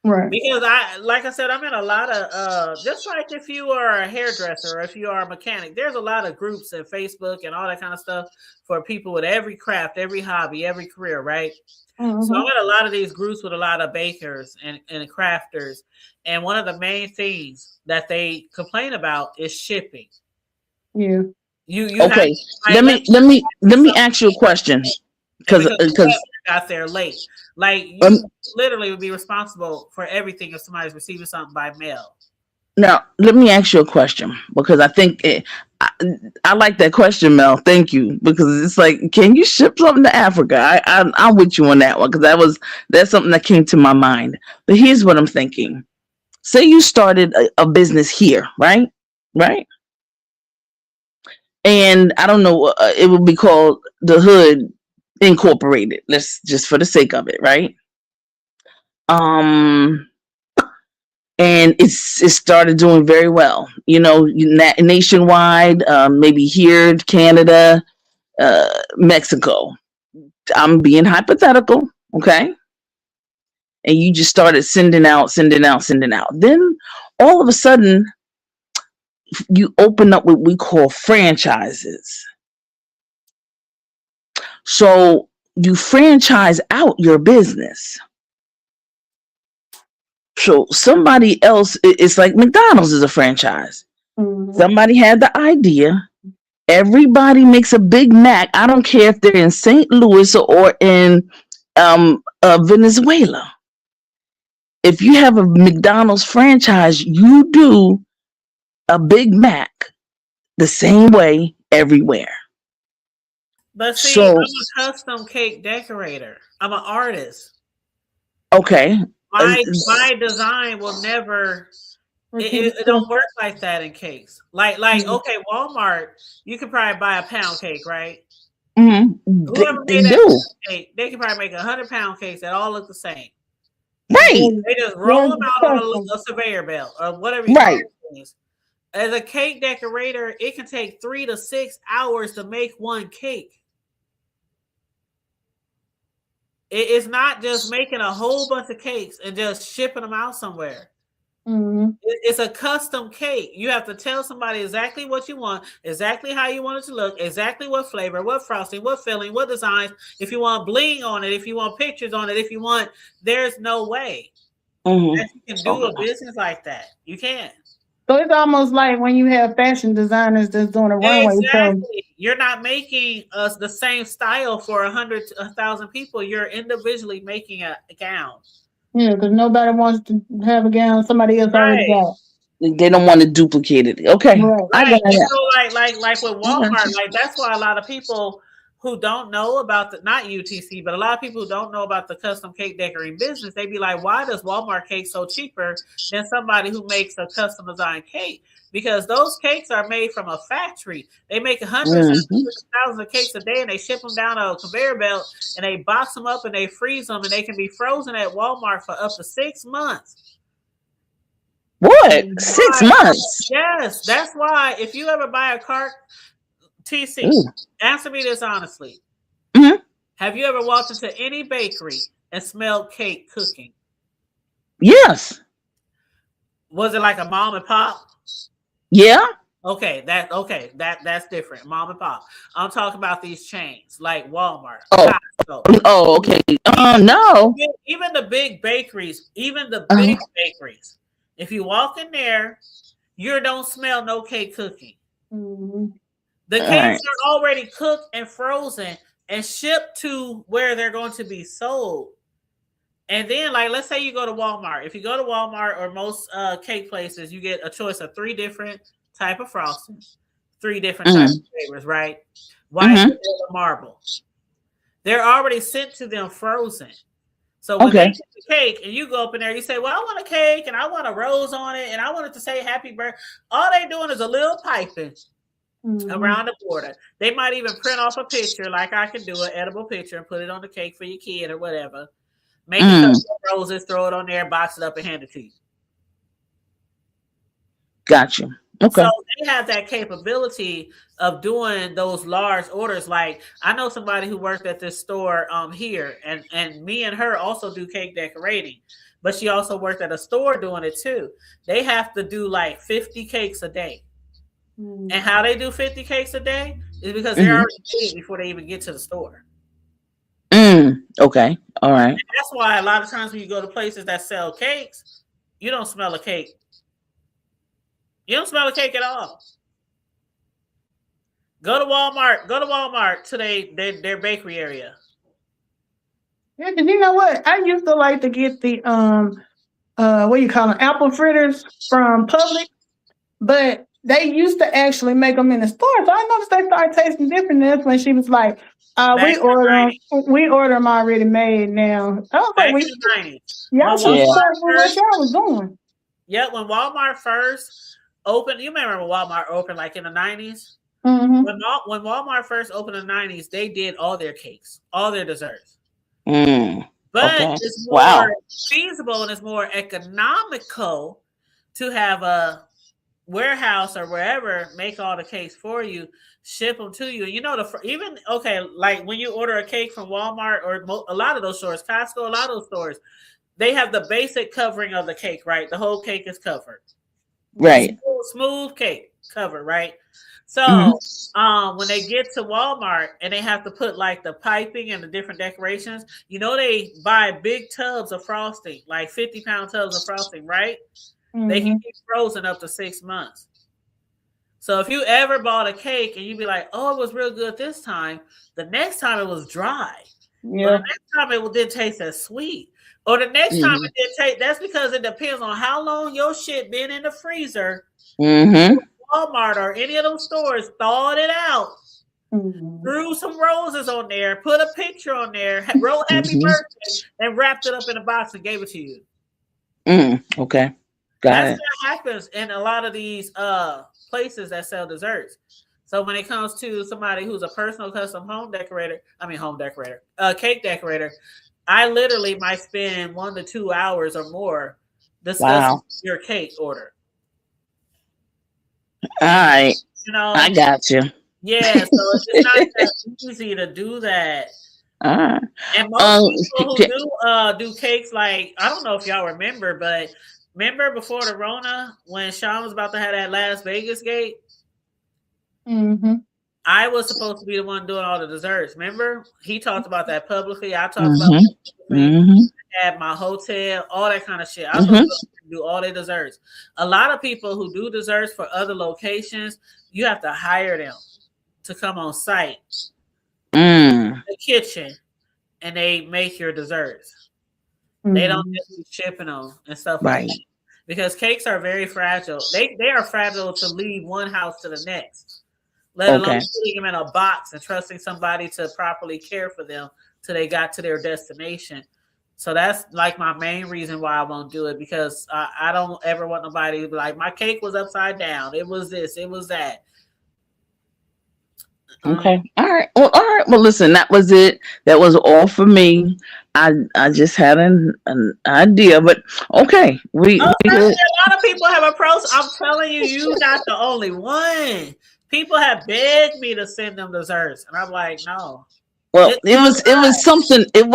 Right. Because like I said, I'm in a lot of just like if you are a hairdresser or if you are a mechanic, there's a lot of groups and Facebook and all that kind of stuff for people with every craft, every hobby, every career, right? So I'm in a lot of these groups with a lot of bakers and crafters. And one of the main things that they complain about is shipping. Yeah. You Okay. have, Let me ask you a question. Because got there late. Like you literally would be responsible for everything if somebody's receiving something by mail. now let me ask you a question because I think I like that question, Mel. Thank you, because it's like, can you ship something to Africa? I'm with you on that one because that's something that came to my mind. But here's what I'm thinking: say you started a business here, right? And I don't know, it would be called the Hood Incorporated. Let's just for the sake of it, right? And it started doing very well, nationwide, maybe here, Canada, Mexico. I'm being hypothetical, okay? And you just started sending out. Then all of a sudden, you open up what we call franchises. So you franchise out your business. So somebody else, it's like McDonald's is a franchise. Somebody had the idea. Everybody makes a Big Mac. I don't care if they're in St. Louis or in Venezuela. If you have a McDonald's franchise, you do a Big Mac the same way everywhere. But see, So, I'm a custom cake decorator. I'm an artist. Okay. My design will never. It don't work like that in cakes. Like okay, Walmart, you can probably buy a pound cake, right? Whoever They made that do. cake, they can probably make 100-pound cakes that all look the same. Right. They just roll them out on a conveyor belt or whatever. Right. As a cake decorator, it can take 3 to 6 hours to make one cake. It's not just making a whole bunch of cakes and just shipping them out somewhere. It's a custom cake. You have to tell somebody exactly what you want, exactly how you want it to look, exactly what flavor, what frosting, what filling, what designs. If you want bling on it, if you want pictures on it, there's no way that you can do a business like that. You can't. So it's almost like when you have fashion designers that's doing a runway show. You're not making the same style for 1,000 people. You're individually making a gown. Yeah, because nobody wants to have a gown somebody else already got. They don't want to duplicate it. Okay. Right. I got it. So like with Walmart, like that's why a lot of people who don't know about not UTC, but a lot of people who don't know about the custom cake decorating business, they be like, why does Walmart cake so cheaper than somebody who makes a custom designed cake? Because those cakes are made from a factory. They make hundreds and thousands of cakes a day, and they ship them down a conveyor belt, and they box them up, and they freeze them, and they can be frozen at Walmart for up to 6 months. What? 6 months? Yes, that's why if you ever buy a cart, TC, answer me this honestly. Have you ever walked into any bakery and smelled cake cooking? Yes. Was it like a mom and pop? Yeah. Okay, that's different. Mom and pop. I'm talking about these chains like Walmart. Costco. Oh, okay. No. Even the big bakeries, if you walk in there, you don't smell no cake cooking. The cakes are already cooked and frozen and shipped to where they're going to be sold. And then, like, let's say you go to Walmart. If you go to Walmart or most cake places, you get a choice of 3 different type of frosting, 3 different types of flavors, right? White, vanilla, marble. They're already sent to them frozen. So when they get the cake and you go up in there, you say, well, I want a cake and I want a rose on it and I want it to say happy birthday. All they doing is a little piping around the border. They might even print off a picture like I can do, an edible picture, and put it on the cake for your kid or whatever. Make a couple of roses, throw it on there, box it up, and hand it to you. Gotcha. Okay. So they have that capability of doing those large orders. Like I know somebody who worked at this store here, and me and her also do cake decorating, but she also worked at a store doing it too. They have to do like 50 cakes a day. And how they do 50 cakes a day is because they're already made before they even get to the store. Okay. All right. And that's why a lot of times when you go to places that sell cakes, you don't smell a cake. You don't smell a cake at all. Go to Walmart. Go to Walmart to their bakery area. Yeah, because you know what? I used to like to get the what you call them, apple fritters from Publix, but they used to actually make them in the store. So I noticed they started tasting different. That's when she was like, we order them already made now. I was like, y'all was doing. Yeah, when Walmart first opened, you remember when Walmart opened like in the 90s? Mm-hmm. When Walmart first opened in the 90s, they did all their cakes, all their desserts. But it's more feasible and it's more economical to have a warehouse or wherever make all the cakes for you, ship them to you. You know, like when you order a cake from Walmart or a lot of those stores, Costco, a lot of those stores, they have the basic covering of the cake, right? The whole cake is covered. Right. Smooth cake covered, right? So when they get to Walmart and they have to put like the piping and the different decorations, you know, they buy big tubs of frosting, like 50-pound tubs of frosting, right? They can keep frozen up to 6 months. So if you ever bought a cake and you'd be like, oh, it was real good this time, the next time it was dry. Yeah. Or the next time it didn't taste as sweet. Or the next time it didn't taste, that's because it depends on how long your shit been in the freezer. Walmart or any of those stores thawed it out, threw some roses on there, put a picture on there, wrote happy birthday, and wrapped it up in a box and gave it to you. Okay. That's what happens in a lot of these places that sell desserts. So when it comes to somebody who's a personal custom cake decorator, I literally might spend 1 to 2 hours or more discussing your cake order. All right. You know, I got you. Yeah, so it's just not that easy to do that. And most people who do cakes, like, I don't know if y'all remember, but remember before the Rona when Sean was about to have that Las Vegas gate? I was supposed to be the one doing all the desserts. Remember? He talked about that publicly. I talked about that publicly. At my hotel, all that kind of shit. I was supposed to do all their desserts. A lot of people who do desserts for other locations, you have to hire them to come on site, the kitchen, and they make your desserts. They don't just be shipping them and stuff like that. Because cakes are very fragile. They are fragile to leave one house to the next, let alone putting them in a box and trusting somebody to properly care for them till they got to their destination. So that's like my main reason why I won't do it, because I don't ever want nobody to be like, my cake was upside down. It was this, it was that. Okay. All right. Well, listen, that was it. That was all for me. I just had an idea, but okay. A lot of people have approached. I'm telling you, you're not the only one. People have begged me to send them desserts, and I'm like, no. Well, it was something. It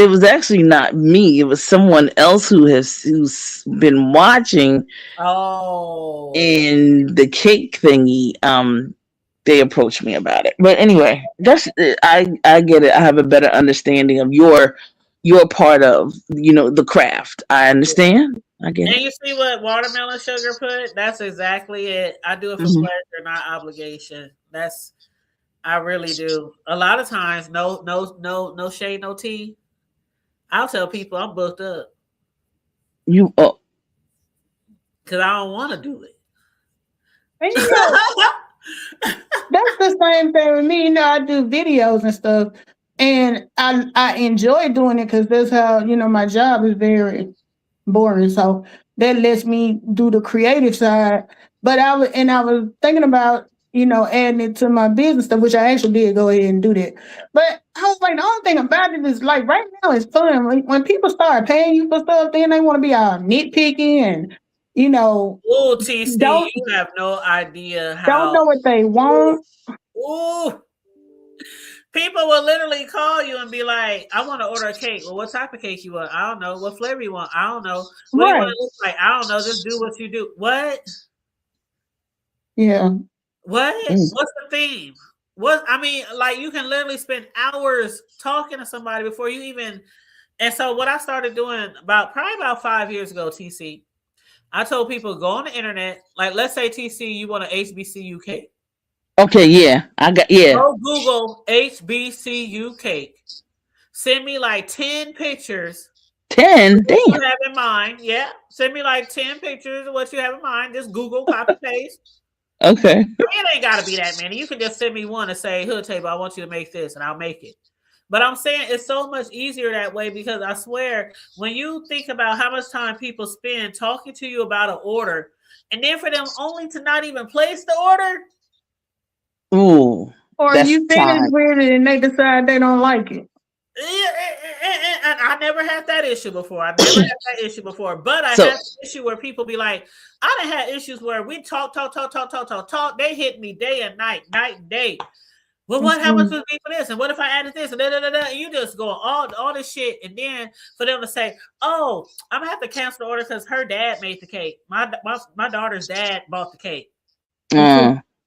was actually not me. It was someone else who's been watching. Oh. And the cake thingy. They approached me about it. But anyway, I get it. I have a better understanding of your part of, the craft. I understand. I get it. And you see what watermelon sugar put? That's exactly it. I do it for pleasure, not obligation. I really do. A lot of times, no shade, no tea. I'll tell people I'm booked up You because I don't want to do it. And that's the same thing with me. I do videos and stuff, and I enjoy doing it because that's how my job is very boring. So that lets me do the creative side. But I was thinking about adding it to my business stuff, which I actually did go ahead and do that. But I was like, the only thing about it is like right now it's fun. When people start paying you for stuff, then they want to be all nitpicky and Ooh, TC, don't you have no idea don't know how. what they want. Ooh, people will literally call you and be like, "I want to order a cake." Well, what type of cake you want? I don't know. What flavor you want? I don't know. What do you want Right. to look like? I don't know. Just do what you do. What? Yeah. What? Mm. What's the theme? What? I mean, like you can literally spend hours talking to somebody before you even. And so, what I started doing probably about 5 years ago, TC, I told people go on the internet. Like, let's say TC, you want an HBCU cake. okay, yeah. Go Google HBCU cake. Send me like 10 pictures. 10. What Damn. you have in mind. Yeah. Send me like 10 pictures of what you have in mind. Just Google, copy, paste. Okay. It ain't got to be that many. You can just send me one and say, Hood Table, I want you to make this, and I'll make it. But I'm saying it's so much easier that way because I swear, when you think about how much time people spend talking to you about an order, and then for them only to not even place the order. Ooh. Or That's you finish time. with it and they decide they don't like it. And I never had that issue before. But I had an issue where people be like, I done had issues where we talk. They hit me day and night and day. Well, how much would it be for this? And what if I added this? And you just go all this shit. And then for them to say, oh, I'm going to have to cancel the order because her dad made the cake. My daughter's dad bought the cake.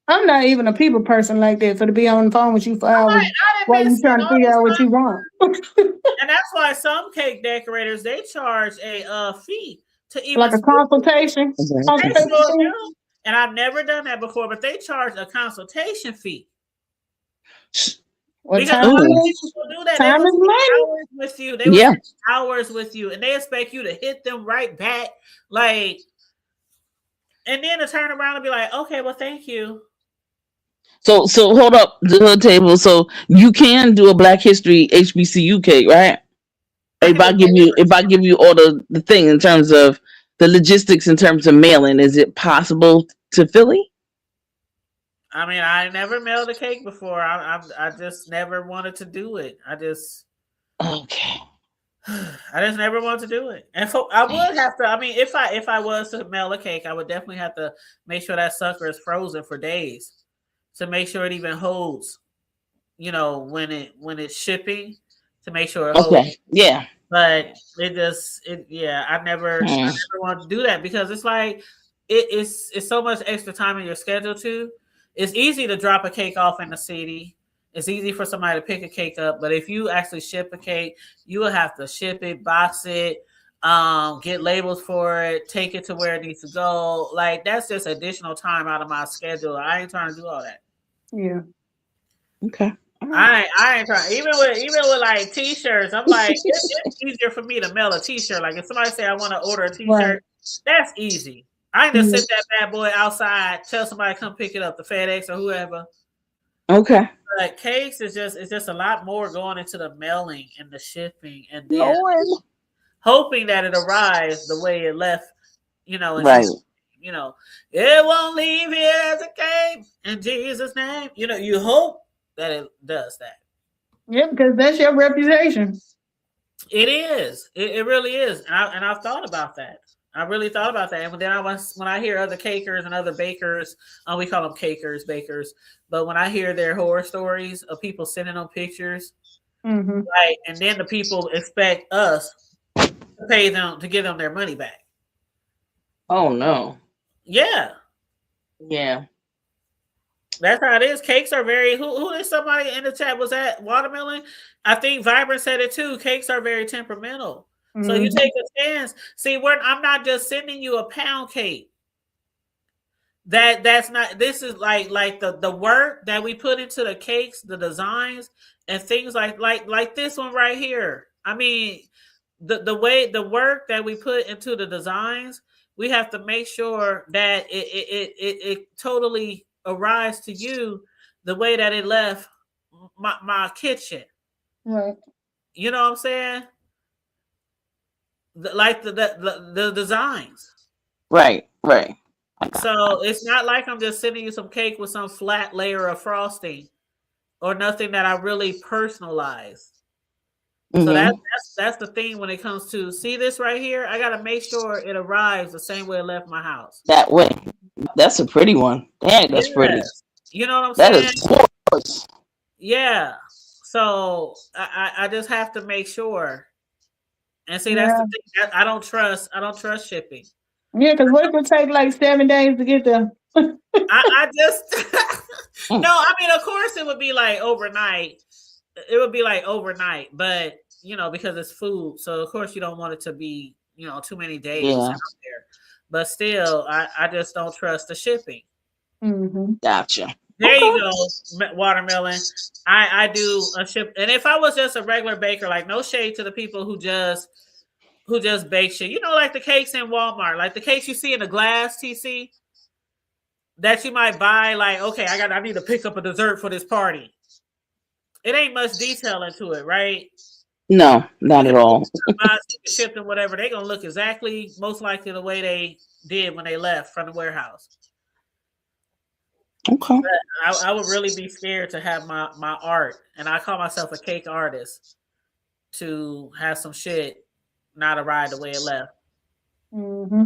I'm not even a people person like that. So to be on the phone with you for hours while you trying to figure out what you want. And that's why some cake decorators, they charge a fee to even like a consultation. And I've never done that before, but they charge a consultation fee. Well, because time is money. Hours with you. They will spend hours with you, and they expect you to hit them right back, like, and then to turn around and be like, "Okay, well, thank you." So hold up the Hood Table. So you can do a Black History HBCU cake, right? If I give you all the thing in terms of the logistics, in terms of mailing, is it possible to Philly? I mean, I never mailed a cake before. I just never wanted to do it. I just never wanted to do it. And so I would have to. I mean, if I was to mail a cake, I would definitely have to make sure that sucker is frozen for days to make sure it even holds. When it's shipping, to make sure it holds. Okay. Yeah. But I never want to do that because it's like it's so much extra time in your schedule too. It's easy to drop a cake off in the city. It's easy for somebody to pick a cake up, but if you actually ship a cake, you will have to ship it, box it, get labels for it, take it to where it needs to go. Like that's just additional time out of my schedule. I ain't trying to do all that. Yeah. Okay. I ain't trying. Even with like t-shirts, I'm like it's easier for me to mail a t-shirt. Like if somebody say I want to order a t-shirt, that's easy. I can just sit that bad boy outside, tell somebody to come pick it up, the FedEx or whoever. Okay. But cakes it's just a lot more going into the mailing and the shipping and then hoping that it arrives the way it left, right. It won't leave here as it came in Jesus' name. You hope that it does that. Yeah, because that's your reputation. It is. It really is. And I've thought about that. I really thought about that. And then when I hear other cakers and other bakers, we call them cakers, bakers. But when I hear their horror stories of people sending them pictures, right, and then the people expect us to pay them to give them their money back. Oh no. Yeah. Yeah. That's how it is. Cakes are very. Who is somebody in the chat? Was that Watermelon? I think Vibrant said it too. Cakes are very temperamental. So you take a chance. See, I'm not just sending you a pound cake. That's not. This is like the work that we put into the cakes, the designs, and things like this one right here. I mean, the work that we put into the designs, we have to make sure that it totally arrives to you the way that it left my kitchen. Right. You know what I'm saying? Like the designs. Right. So it's not like I'm just sending you some cake with some flat layer of frosting or nothing that I really personalize. So that's the thing when it comes to see this right here. I gotta make sure it arrives the same way it left my house. That way. That's a pretty one. Dang, that's pretty. You know what I'm That saying? is gorgeous. Yeah. So I just have to make sure. And see, that's the thing. I don't trust shipping. Yeah, because what if it take like 7 days to get there? I just no, I mean, of course it would be like overnight. It would be like overnight, but because it's food, so of course you don't want it to be, too many days out there. But still, I just don't trust the shipping. Mm-hmm. Gotcha. There you go, watermelon. I do a ship, and if I was just a regular baker, like no shade to the people who just bake shit, like the cakes in Walmart, like the cakes you see in the glass, TC, that you might buy. Like, okay, I need to pick up a dessert for this party. It ain't much detail into it, right? No, not at all. Shipped and whatever, they're gonna look exactly, most likely, the way they did when they left from the warehouse. Okay. But I would really be scared to have my art, and I call myself a cake artist, to have some shit not arrive the way it left. Mm-hmm.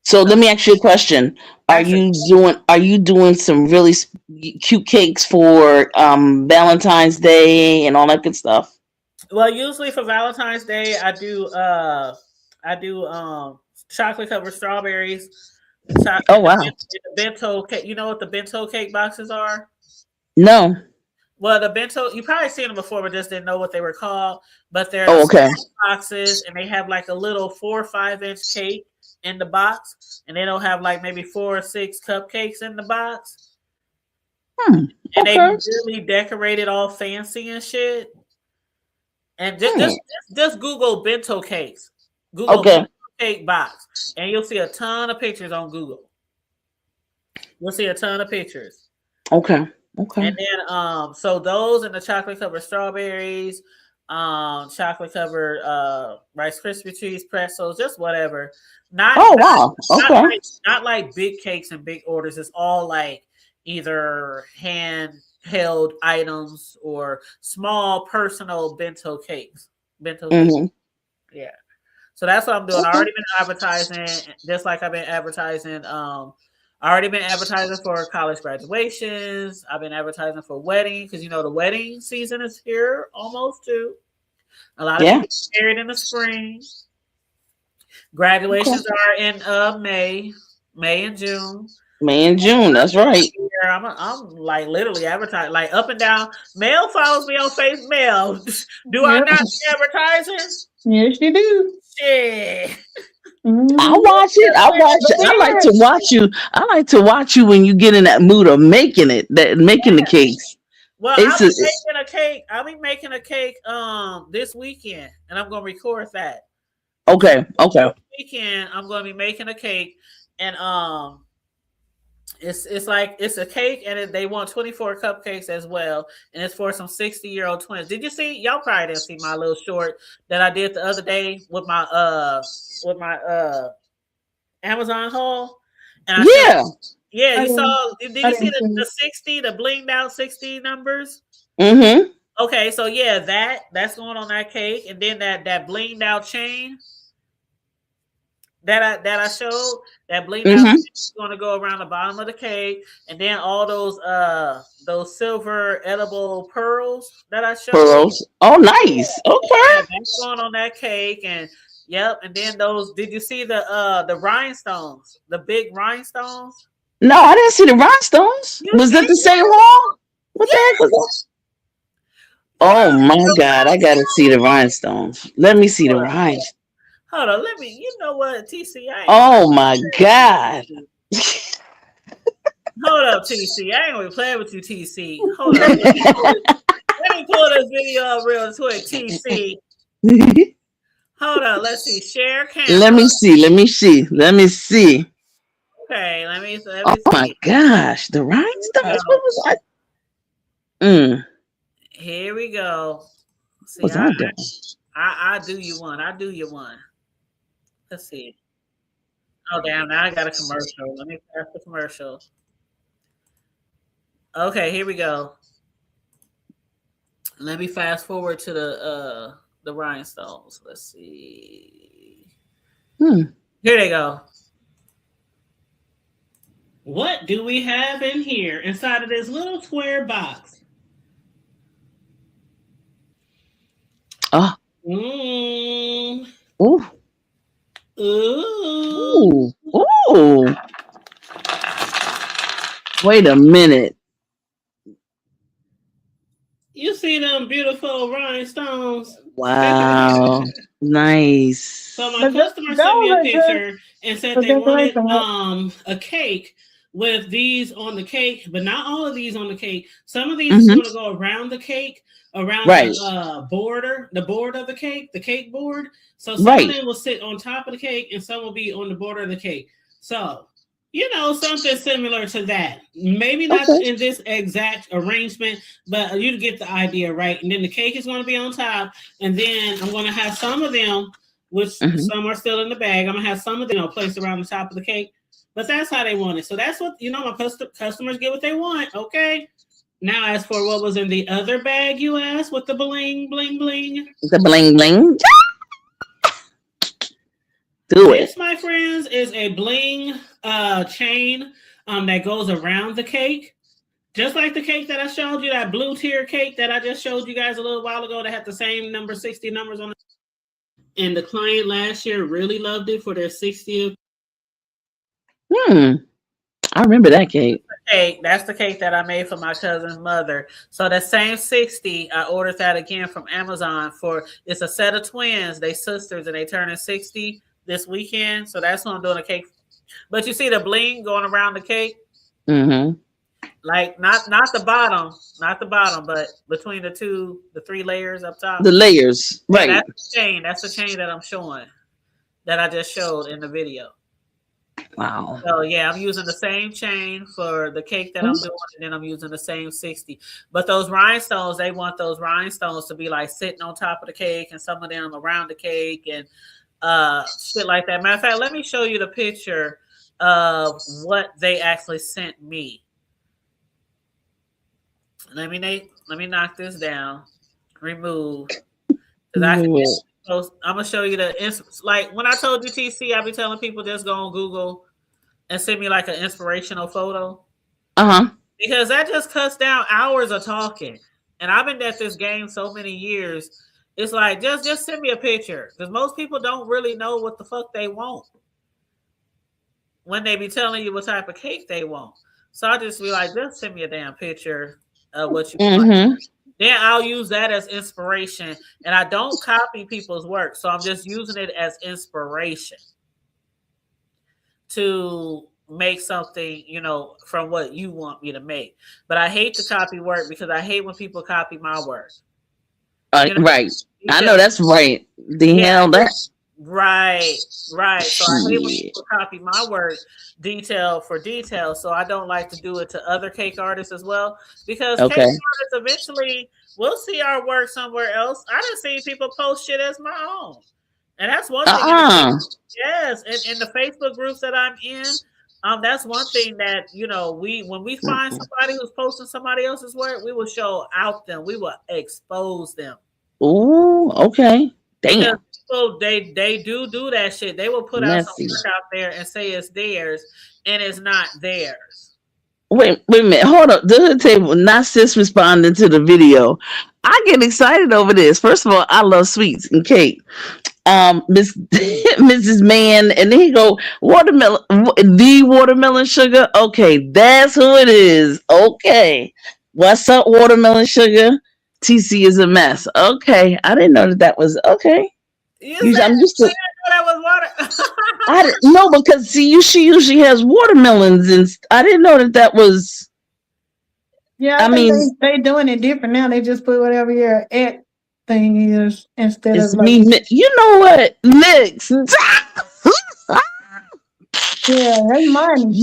So let me ask you a question. Are you doing some really cute cakes for Valentine's Day and all that good stuff? Well, usually for Valentine's Day, I do chocolate covered strawberries. Oh wow! The bento cake. You know what the bento cake boxes are? No. Well, the bento, you probably seen them before, but just didn't know what they were called. But they're boxes, and they have like a little 4 or 5 inch cake in the box, and they don't have like maybe 4 or 6 cupcakes in the box. And they really decorated all fancy and shit. And just Google bento cakes. Google bento cake box, and you'll see a ton of pictures on Google. You'll see a ton of pictures. Okay. And then so those and the chocolate covered strawberries, chocolate covered Rice Krispie treats, pretzels, just whatever. Not like big cakes and big orders. It's all like either handheld items or small personal bento cakes. Yeah. So that's what I'm doing. I've already been advertising, just like I've been advertising. I already been advertising for college graduations. I've been advertising for weddings because the wedding season is here almost too. A lot of people get married in the spring. Graduations are in May and June. May and June, that's right. I'm like literally advertising, like up and down. Mel follows me on Facebook. Mel, do I not be advertising? Yes, you do. Yeah. I watch it. I like to watch you. I like to watch you when you get in that mood of making the cakes. Well, I'll be making a cake this weekend, and I'm gonna record that. Okay. This weekend I'm gonna be making a cake, and it's a cake, and they want 24 cupcakes as well, and it's for some 60-year-old twins. Did you see? Y'all probably didn't see my little short that I did the other day with my Amazon haul. And you saw? Did you see the 60, the blinged out 60 numbers? Mm-hmm. Okay, so yeah, that's going on that cake, and then that blinged out chain that I showed, that blinged out chain is going to go around the bottom of the cake, and then all those silver edible pearls that I showed. Pearls. Oh, nice. Okay. Yeah, that's going on that cake, and and then those. Did you see the rhinestones? The big rhinestones? No, I didn't see the rhinestones. Was that the same wall? What the heck was that? Oh my God, I gotta see the rhinestones. Let me see the rhinestones. Hold on, let me. You know what, TC? Oh my God. Hold up, TC. I ain't gonna play with you, TC. Hold up. Let me pull this video up real quick, TC. Hold on. Let's see. Share camera. Let me see. Okay. Let me Oh my see. gosh, the rhinestones. What was I? Here we go. See, What was I doing? I do you one. I do you one. Let's see. Oh damn! Now I got a commercial. Let me pass the commercial. Okay, here we go. Let me fast forward to the rhinestones. Let's see. Here they go. What do we have in here inside of this little square box? Oh. Mm. Ooh. Ooh. Ooh. Wait a minute. You see them beautiful rhinestones? Wow. Nice. So my customer sent me a picture and said they wanted a cake with these on the cake, but not all of these on the cake. Some of these is going to go around the cake, around the border, the board of the cake board. So some of them will sit on top of the cake and some will be on the border of the cake. So, you know, something similar to that. Maybe not in this exact arrangement, but you get the idea, right? And then the cake is going to be on top. And then I'm going to have some of them, which some are still in the bag. I'm going to have some of them placed around the top of the cake. But that's how they want it. So that's what, you know, my customers get what they want. Okay. Now, as for what was in the other bag, you asked, with the bling, bling, bling. The bling, bling. This, my friends, is a bling chain that goes around the cake. Just like the cake that I showed you, that blue tier cake that I just showed you guys a little while ago that had the same number, 60 numbers on it. And the client last year really loved it for their 60th. I remember that cake. That's the cake that I made for my cousin's mother. So that same 60, I ordered that again from Amazon it's a set of twins. They sisters and they turning 60 this weekend. So that's what I'm doing a cake. But you see the bling going around the cake? Like not the bottom, but between the 3 layers up top. The layers, right. That's the chain that I'm showing, that I just showed in the video. Wow. So yeah, I'm using the same chain for the cake that I'm doing, and then I'm using the same 60. But those rhinestones, they want those rhinestones to be like sitting on top of the cake, and some of them around the cake and shit like that. Matter of fact, let me show you the picture of what they actually sent me. Let me knock this down. Remove. I'm gonna show you like when I told you TC, I be telling people just go on Google and send me like an inspirational photo. Because that just cuts down hours of talking. And I've been at this game so many years. It's like just send me a picture. Because most people don't really know what the fuck they want when they be telling you what type of cake they want. So I just be like, just send me a damn picture of what you want. Then I'll use that as inspiration. And I don't copy people's work. So I'm just using it as inspiration to make something, you know, from what you want me to make. But I hate to copy work because I hate when people copy my work. You know? Right. I know that's right. Right. So I hate when people copy my work detail for detail. So I don't like to do it to other cake artists as well, because cake artists eventually will see our work somewhere else. I done seen people post shit as my own. And that's one thing. Yes. In the Facebook groups that I'm in, that's one thing that, you know, when we find somebody who's posting somebody else's work, we will show out them. We will expose them. Oh, okay. Damn. People, they do that shit. They will put out some work out there and say it's theirs, and it's not theirs. Wait a minute. Hold up. The table, not sis responding to the video. I get excited over this. First of all, I love sweets and cake. Mrs. Man, and then he go the watermelon sugar. Okay, that's who it is. Okay, what's up, watermelon sugar? TC is a mess. Okay, I didn't know that was okay. I'm just that was water. I didn't know, because she usually has watermelons, and I didn't know that was. Yeah, I mean they doing it different now. They just put whatever you're at thing is instead It's of like, me. You know what? Mix. yeah, that's mine.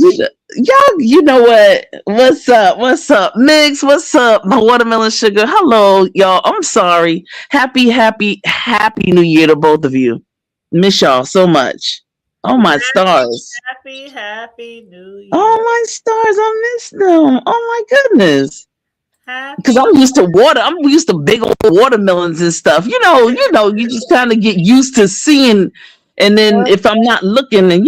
Y'all, you know what? What's up? What's up? Mix, what's up? My watermelon sugar. Hello, y'all. I'm sorry. Happy New Year to both of you. Miss y'all so much. Oh my stars. Happy New Year. Oh my stars. I miss them. Oh my goodness. Happy Because I'm used to water. I'm used to big old watermelons and stuff. You just kind of get used to seeing. And then if I'm not looking, then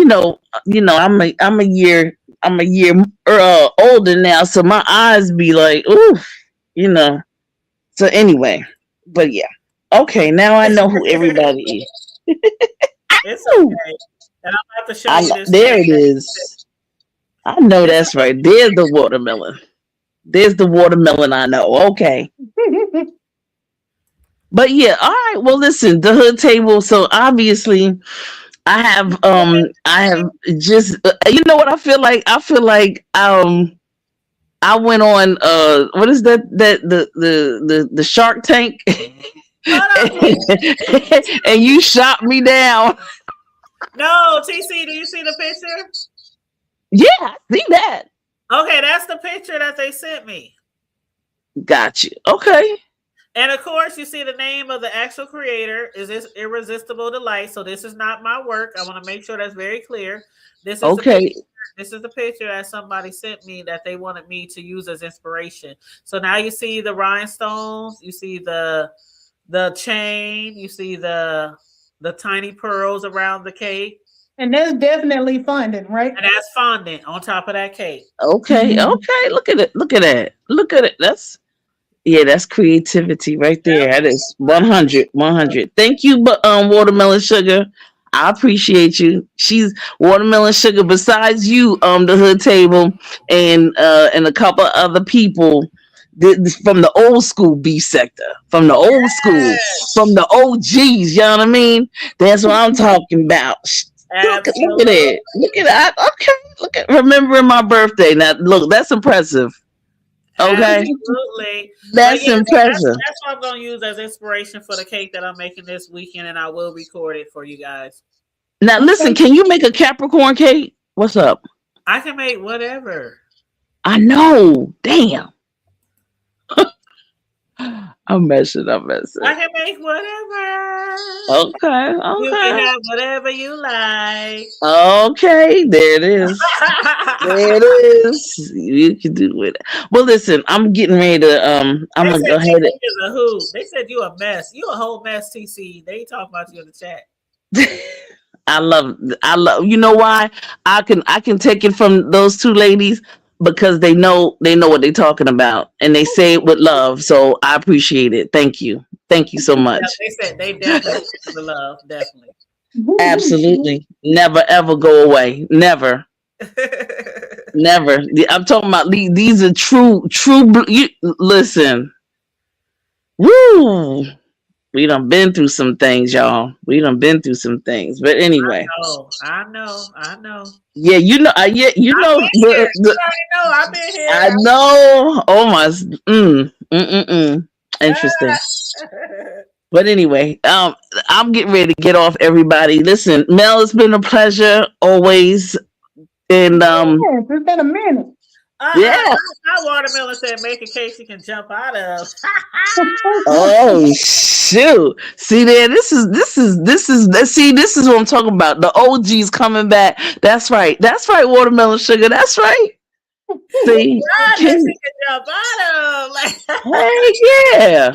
I'm a year older now, so my eyes be like, ooh. So anyway, but yeah, okay. Now I know who everybody is. It's okay. And I'm about to show you this. There it is. I know that's right. There's the watermelon. There's the watermelon. I know. Okay. But yeah, all right. Well, listen, the hood table. So obviously, I have just you know what I feel like. I feel like I went on what is that the Shark Tank, and you shot me down. No, TC, do you see the picture? Yeah, I see that. Okay, that's the picture that they sent me. Got you. Okay. And of course, you see the name of the actual creator is this Irresistible Delight. So this is not my work. I want to make sure that's very clear. This is okay. This is the picture that somebody sent me that they wanted me to use as inspiration. So now you see the rhinestones, you see the chain, you see the tiny pearls around the cake. And that's definitely fondant, right? And that's fondant on top of that cake. Okay. Okay. Look at it. Look at that. Look at it. That's creativity right there. That is 100. Thank you, Watermelon Sugar. I appreciate you. She's Watermelon Sugar. Besides you, the hood table and a couple other people from the old school B sector, from the old school, from the OGs. You know what I mean? That's what I'm talking about. Look at it. Look at that. Okay. Look at remembering my birthday. Now, look, that's impressive. Okay. Absolutely. That's impressive. That's what I'm going to use as inspiration for the cake that I'm making this weekend, and I will record it for you guys. Now, listen, can you make a Capricorn cake? What's up? I can make whatever. I know. Damn. I'm messing. I can make whatever. Okay. You can have whatever you like. Okay. There it is. There it is. You can do it. Well, listen, I'm getting ready to I'm gonna go ahead and They said you a mess. You a whole mess, TC. They talk about you in the chat. I love you know why? I can take it from those two ladies because they know what they're talking about and they say it with love. So I appreciate it. Thank you so much. They said they definitely the love, definitely. Absolutely. Never ever go away. Never. Never. I'm talking about these are true. Listen. Woo. We done been through some things, y'all. We done been through some things. But anyway. I know. Yeah, you know. You know. I've been here. I know. Oh my. Interesting. But anyway, I'm getting ready to get off, everybody. Listen, Mel, it's been a pleasure always. And it's been a minute. Yeah. My watermelon said make a cake you can jump out of. Oh shoot. See there, this is what I'm talking about. The OG's coming back. That's right, Watermelon Sugar. That's right. See, can jump out of. Hey, yeah.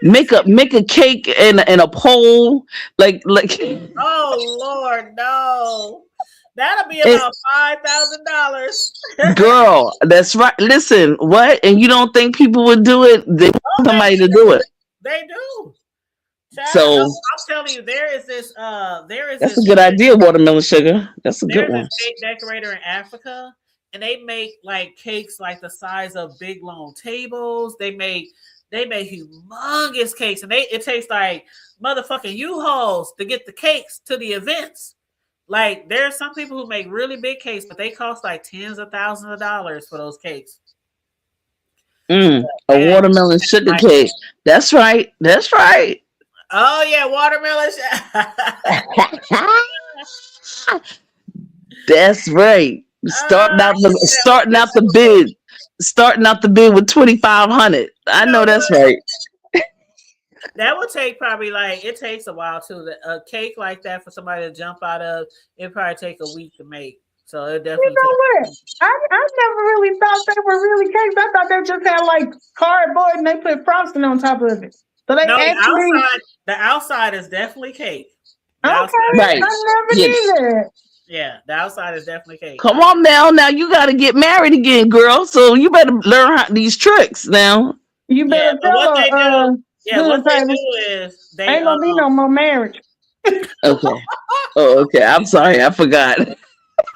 Make a cake and a pole. Like oh Lord, no. That'll be about $5,000. Girl, that's right. Listen, what? And you don't think people would do it? They want somebody to do it. They do. Child, so I'm telling you, there is this. That's a good idea, Watermelon Sugar. That's a good one. There's a cake decorator in Africa, and they make like cakes like the size of big long tables. They make humongous cakes, and it takes like motherfucking U-Hauls to get the cakes to the events. Like there are some people who make really big cakes, but they cost like tens of thousands of dollars for those cakes. A watermelon sugar cake. That's right. That's right. Oh yeah, watermelon. That's right. Starting out the Yeah, that starting was out just the bid. Starting out the bid with 2,500. you I know know that's what? right. That would take probably like it takes a while too. A cake like that for somebody to jump out of, it probably take a week to make. So it You definitely know takes. what? I never really thought they were really cakes. I thought they just had like cardboard and they put frosting on top of it. So they No, actually the outside is definitely cake. The okay. outside, Right. I never Yeah. knew that. yeah, the outside is definitely cake. Come on now. Now you gotta get married again, girl. So you better learn these tricks now. You Yeah, better but what tell they her, do, yeah, good what they Taylor. do is they Ain't gonna be no more marriage. Okay. Oh, okay. I'm sorry. I forgot.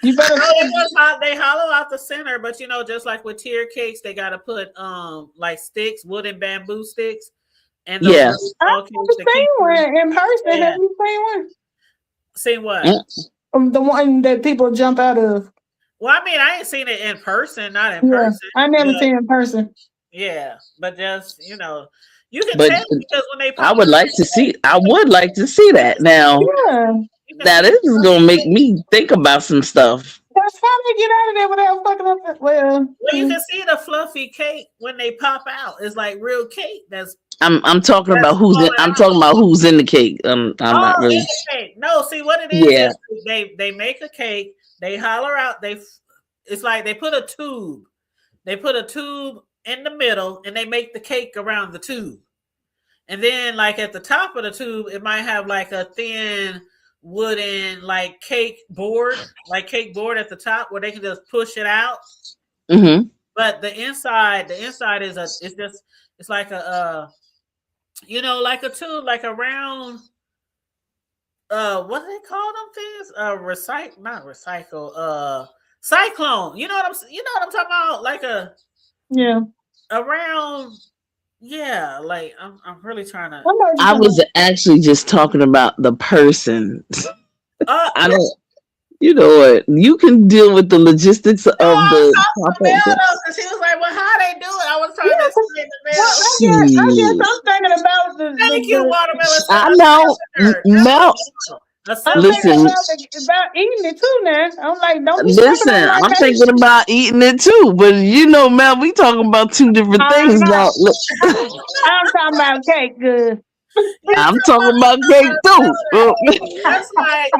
You better no, they hollow out the center, but you know, just like with tier cakes, they gotta put like sticks, wooden bamboo sticks, and those Yeah. little I've small never cakes that seen keep one in person. yeah. Have you seen one? See what? The one that people jump out of. Well, I mean, I ain't seen it in person, not in Yeah, person. I never But, seen it in person. yeah, but just you know, you can But tell because when they I put would like to see. I would like to see that now. Yeah, you can Now see this is gonna make me think about some stuff. that's how they get out of there without fucking up. Well, well, you can see the fluffy cake when they pop out. It's like real cake. I'm talking That's about who's in. falling I'm out. talking about who's in the cake. I'm not Oh, really. in the cake. No, see what it is. Yeah. Is they make a cake. They holler out. It's like they put a tube. They put a tube in the middle, and they make the cake around the tube. And then, like at the top of the tube, it might have like a thin wooden like cake board at the top where they can just push it out. Mm-hmm. But the inside is it's like a you know, like a tube, like a round what do they call them things? Cyclone. You know what I'm talking about? Like yeah. a round yeah, like I'm really trying to I know what you're I talking was actually just talking about the person. I don't. You know what? You can deal with the logistics of no, I was the talking to pop-up. Mel though, because she was like, well, how they do it? I was trying to explain to Mel. Well, I guess I'm thinking about Thank you, watermelon. I know, Mel. I'm Listen. thinking about eating it too now. I'm like, don't be Listen, stepping on my I'm cake. thinking about eating it too, but you know, Mel, we talking about two different things now. I'm talking about cake, good. I'm talking about cake too.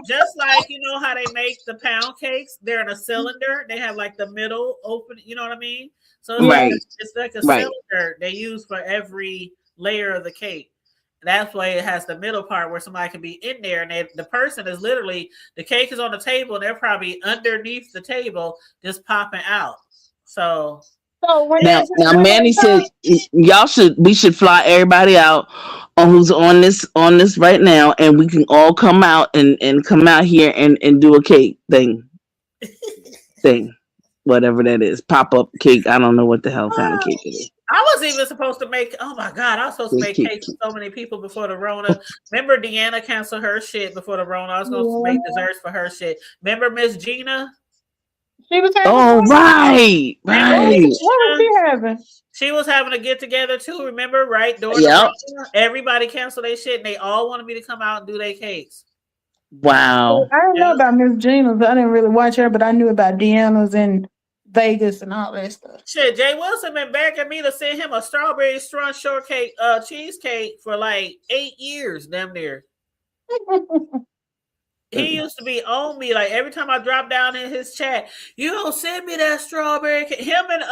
just like you know how they make the pound cakes, they're in a cylinder. They have like the middle open. You know what I mean? So it's like a cylinder they use for every layer of the cake. That's why it has the middle part where somebody can be in there, and the person is literally the cake is on the table, and they're probably underneath the table, just popping out. So when now Manny said we should fly everybody out on who's on this right now, and we can all come out and come out here and do a cake thing, whatever that is, pop up cake. I don't know what the hell kind of cake it is. I was even supposed to make. Oh my god! I was supposed to make cakes for so many people before the Rona. Remember, Deanna canceled her shit before the Rona. I was supposed to make desserts for her shit. Remember, Miss Gina? She was having. Oh right. What was she having? She was having a get together too. Remember, right? Yep. Everybody canceled their shit, and they all wanted me to come out and do their cakes. Wow. I didn't know about Miss Gina's. I didn't really watch her, but I knew about Deanna's and Vegas and all that stuff. Shit, Jay Wilson been begging me to send him a strawberry strunch shortcake cheesecake for like 8 years, damn near. He used to be on me like every time I drop down in his chat. You don't send me that strawberry cake. Him and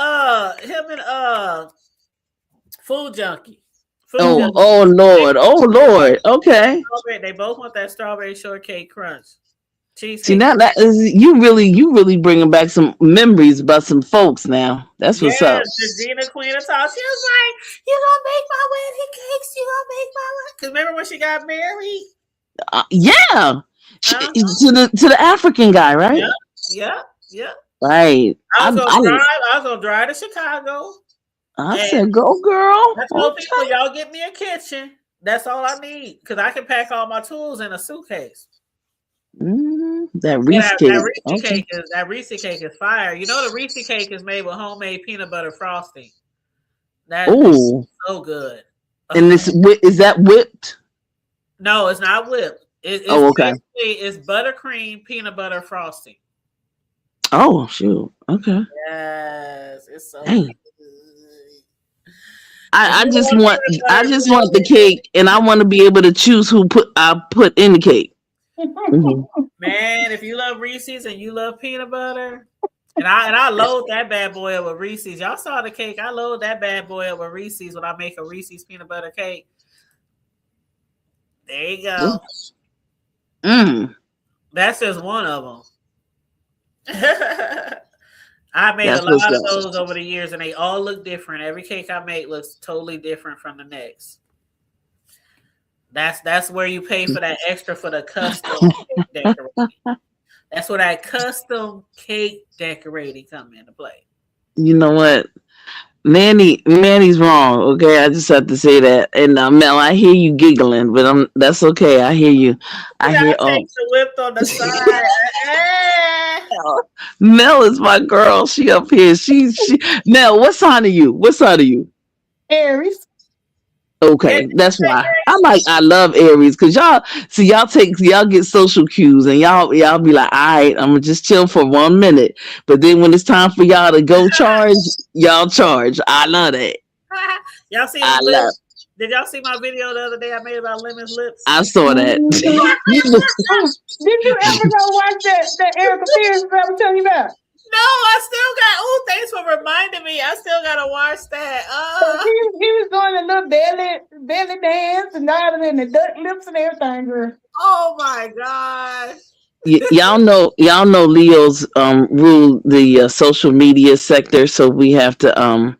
Food Junkie. Oh Lord. Okay. They both want that strawberry shortcake crunch. Cheesecake. See now that is you really bringing back some memories about some folks now. That's what's up. Gina Queen of Talk. She was like, "You gonna make my wedding cakes? You gonna make my wedding?" Because remember when she got married? Yeah. To the African guy, right? Yeah. Right. I was gonna drive to Chicago. I said, "Go, girl." I told people, y'all get me a kitchen. That's all I need because I can pack all my tools in a suitcase. That Reese cake. That Reese cake is fire. You know the Reese cake is made with homemade peanut butter frosting. That is so good. And is that whipped? No, it's not whipped. It's okay. It's buttercream peanut butter frosting. Oh shoot. Okay. Yes, it's so Hey. good. I just want the cake, and I want to be able to choose who I put in the cake. Mm-hmm. Man, if you love Reese's and you love peanut butter, and I load that bad boy up with Reese's. Y'all saw the cake. I load that bad boy up with Reese's when I make a Reese's peanut butter cake. There you go. That's just one of them. I made a lot of those over the years, and they all look different. Every cake I make looks totally different from the next. That's where you pay for that extra for the custom cake decorating. That's where that custom cake decorating come into play. You know what? Manny's wrong. Okay, I just have to say that. And Mel, I hear you giggling, but that's okay. I hear you. I hear the whip on the side. Mel is my girl. She up here. She Mel, what sign are you? What sign are you? Aries. Okay, that's why I love Aries, because y'all get social cues, and y'all be like, all right, I'm gonna just chill for 1 minute, but then when it's time for y'all to go charge, y'all charge. I love that. Y'all see did y'all see my video the other day I made about Lemon's lips? I saw that. Did you ever go watch that Erica Pierce I was telling you about? No, I still got. Oh, thanks for reminding me. I still gotta watch that. He was doing a little belly dance and nodding the duck lips and everything, girl. Oh my gosh! Y'all know Leo's rule the social media sector, so we have to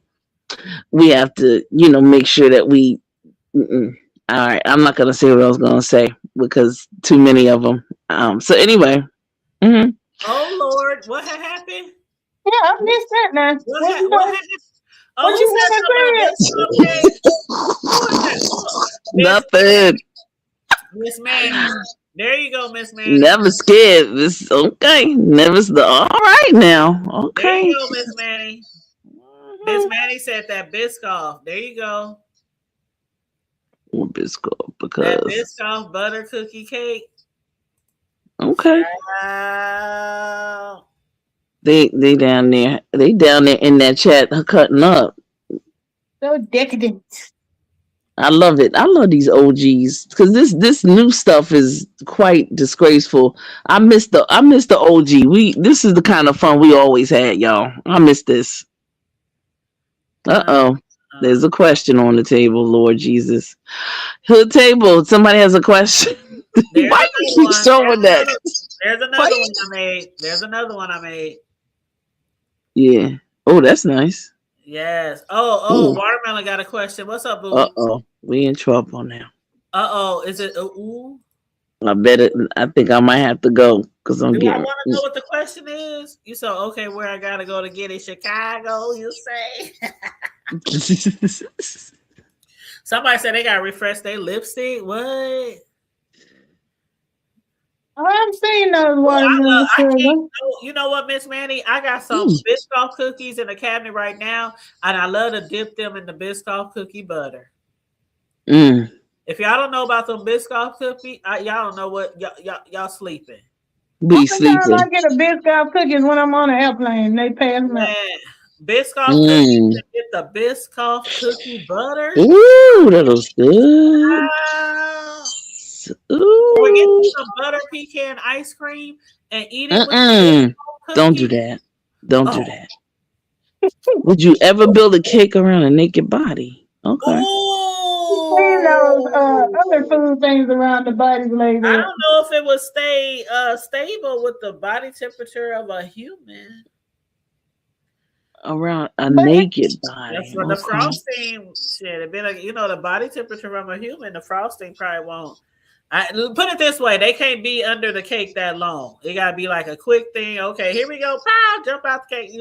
make sure that we. All right, I'm not gonna say what I was gonna say because too many of them. So anyway. Mm-hmm. Oh Lord, what had happened? Yeah, I missed that now. What happened? Oh, what you said Nothing. Miss Manny. There you go, Miss Manny. Never scared. This okay. Never. All right now. Okay. There you go, Miss Manny. Miss Manny said that Biscoff. There you go. What Biscoff? Because that Biscoff butter cookie cake. Okay. Wow. They down there. They down there in that chat cutting up. So decadent. I love it. I love these OGs because this new stuff is quite disgraceful. I miss the OG. This is the kind of fun we always had, y'all. I miss this. There's a question on the table, Lord Jesus. Hood table. Somebody has a question. Why do you keep showing that? There's another one I made. There's another one I made. Yeah. Oh, that's nice. Yes. Oh, Watermelon got a question. What's up, boo? We in trouble now. Is it ooh? I bet it. I think I might have to go because I'm getting. I want to know what the question is. You said, okay, where I gotta go to get it? Chicago, you say? Somebody said they gotta refresh their lipstick. What? I've seen those watermelon. You know what, Miss Manny? I got some Biscoff cookies in the cabinet right now, and I love to dip them in the Biscoff cookie butter. If y'all don't know about them Biscoff cookies, y'all don't know what y'all sleeping. Sleeping. I get a Biscoff cookies when I'm on an airplane. They pass me. Biscoff cookies, get the Biscoff cookie butter. Ooh, that was good. Ooh. Or get some butter pecan ice cream and eat it with Don't do that. Don't do that. Would you ever build a cake around a naked body? Okay. Seen those other food things around the body later. I don't know if it would stay stable with the body temperature of a human. Around a naked body. That's what the frosting shit. It'd be like, the body temperature of a human, the frosting probably won't. Put it this way, they can't be under the cake that long. It gotta be like a quick thing. Okay, here we go. Pow, jump out the cake.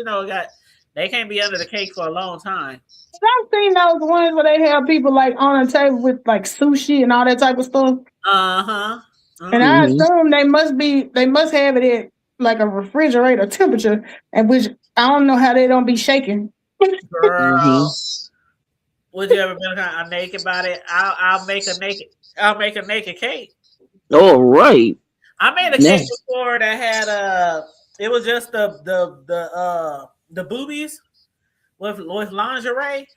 They can't be under the cake for a long time. I've seen those ones where they have people like on a table with like sushi and all that type of stuff. And I assume they must have it at like a refrigerator temperature, and which I don't know how they don't be shaking. Girl. Would you ever been a naked body? I'll make a naked. I'll make a naked cake. All right. I made a Yeah. cake before that had it was just the boobies with lingerie.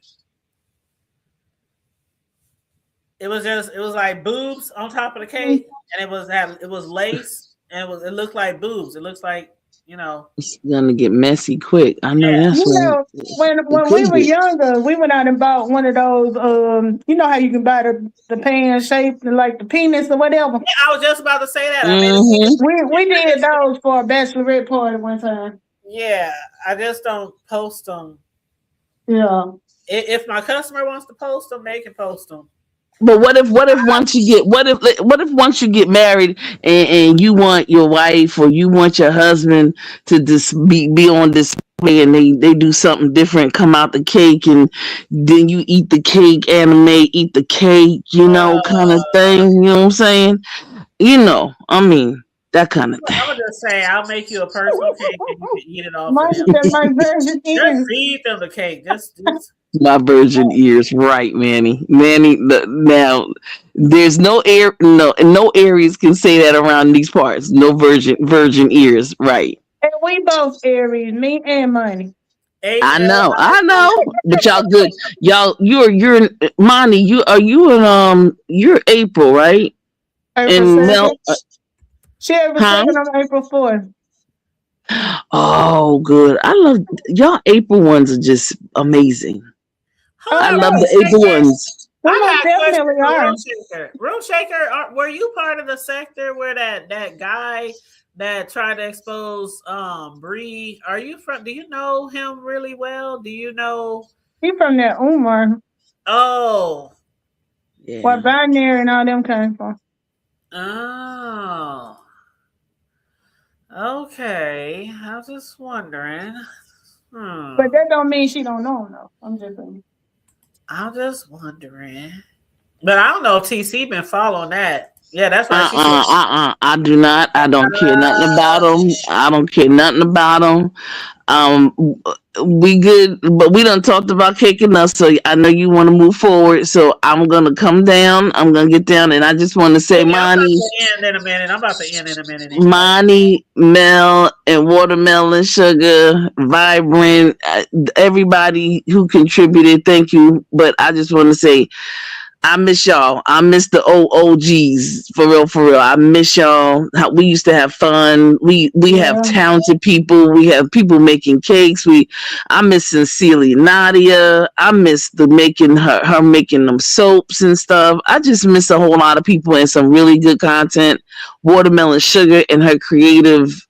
It was like boobs on top of the cake, and it was lace, and it looked like boobs. It looks like It's gonna get messy quick. I know yeah. that's You right. know, when It we could were get. younger, we went out and bought one of those. You know how you can buy the pan shaped like the penis or whatever. I was just about to say that. I made a Mm-hmm. We did those for a bachelorette party one time. yeah. I just don't post them. Yeah. If my customer wants to post them, they can post them. But what if once you get married and you want your wife or you want your husband to just be on display and they do something different, come out the cake and then you eat the cake, anime, eat the cake, kind of thing. You know what I'm saying? I mean that kind of thing. I would just say I'll make you a personal cake and you can eat it off of Mine them. said my virgin Just ears. feed them the cake. Just My virgin ears, right, Manny? Now there's no Aries can say that around these parts. No virgin ears, right? And we both Aries, me and Money. I know, but y'all good. Y'all, you're Monty. You're April, right? April And Mel, 2nd. She April huh? 2nd, I'm April 4th. Oh, good. I love y'all. April ones are just amazing. I Oh, love yeah. the April ones. We I most got a question definitely for are. Room Shaker. Room Shaker, were you part of the sector where that guy that tried to expose Bree? Are you from? Do you know him really well? Do you know? He from that Umar, Oh, Yeah. where Binary and all them came from. oh, okay. I was just wondering. But that don't mean she don't know him, though. I'm just saying. I'm just wondering. But I don't know if TC been following that. Yeah, that's right. She said, I do not. I don't care nothing about them. I don't care nothing about them. We good, but we done talked about cake enough. So I know you want to move forward. So I'm gonna come down. I'm gonna get down, and I just want to say, I'm about Monty, to end in a minute. I'm about to end in a minute. Anyway. Monty, Mel, and Watermelon Sugar, Vibrant, everybody who contributed, thank you. But I just want to say, I miss y'all. I miss the old OGs for real, for real. I miss y'all. How we used to have fun. We have Yeah. talented people. We have people making cakes. I miss Sincerely Nadia. I miss her making them soaps and stuff. I just miss a whole lot of people and some really good content. Watermelon Sugar and her creative,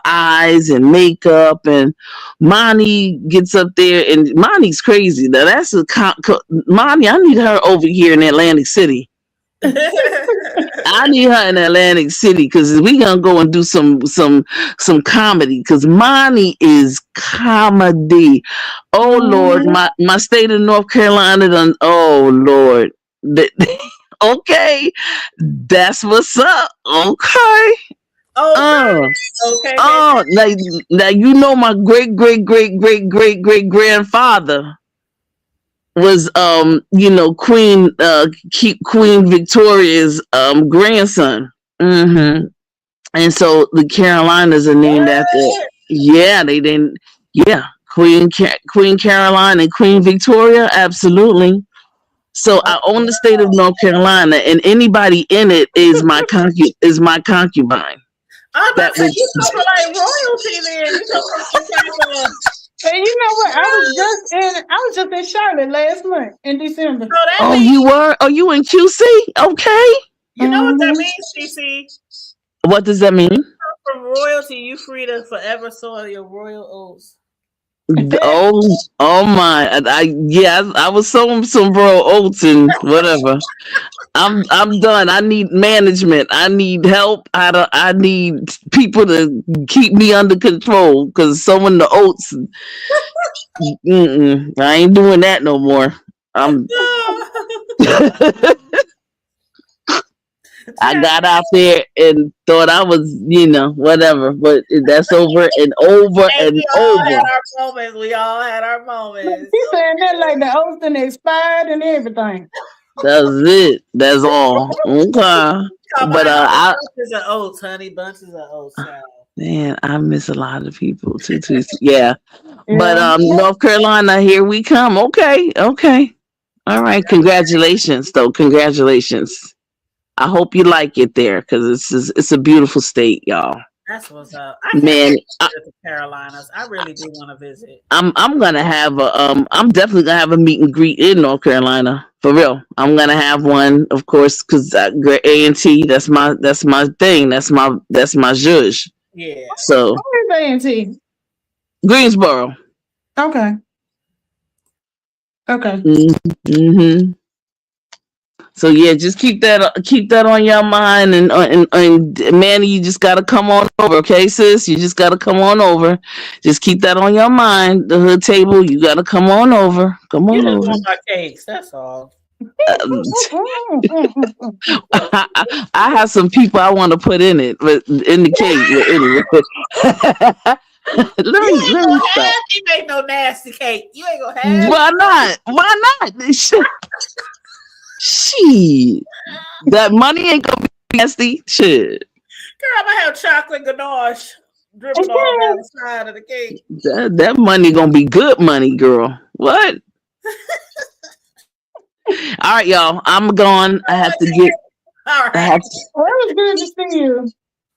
eyes and makeup, and Monty gets up there, and Monty's crazy. Now that's Monty. I need her over here in Atlantic City. I need her in Atlantic City because we gonna go and do some comedy. Because Monty is comedy. Oh Lord, my state of North Carolina done. Oh Lord. Okay, that's what's up. Okay. Okay. Now my great grandfather was Queen Victoria's grandson. Mm-hmm. And so the Carolinas are named after. Yeah, they didn't. Yeah, Queen Caroline and Queen Victoria, absolutely. So I own the state of North Carolina, and anybody in it is my concubine. I'm about to say, you talking like royalty then. You talking some kind of. And you know what? I was just in Charlotte last month in December. So that Oh, means, you were? Are you in QC? Okay. you know what that means, CC? What does that mean? From royalty, you free to forever soil your royal oats. Oh my! I was sowing some bro oats and whatever. I'm done. I need management. I need help. I need people to keep me under control because sowing the oats. I ain't doing that no more. I got out there and thought I was, whatever. But that's over and over Hey, and we all over. had our moments. We all had our moments. He saying that like the Austin expired and everything. That's it. That's all. Okay. But Bunches of oats, honey. Bunches of oats. Child. man, I miss a lot of people too. Yeah. But Yeah. North Carolina, here we come. Okay. All right. Congratulations, though. Congratulations. I hope you like it there because it's a beautiful state, y'all. That's what's up. I can't Man, wait to visit the Carolinas. I really do want to visit. I'm gonna have I'm definitely gonna have a meet and greet in North Carolina for real. I'm gonna have one, of course, because A&T. That's my thing. That's my zhuzh. Yeah. So Where's A&T? Greensboro. Okay. Mm-hmm. So yeah, just keep that on your mind, and Manny, you just gotta come on over, okay, sis? You just gotta come on over. Just keep that on your mind. The hood table, you gotta come on over. Come You on just over. want my cakes. That's all. I have some people I want to put in it, but in the cake. But anyway, let me stop. He made no nasty cake. You ain't gonna have. Why not? Why not? Shit. That money ain't gonna be nasty. Shit. Girl, I'm gonna have chocolate ganache dripping all down the side of the cake. That money gonna be good money, girl. What? All right, y'all. I'm gone. I have to get. All right. Well, it was good to see you.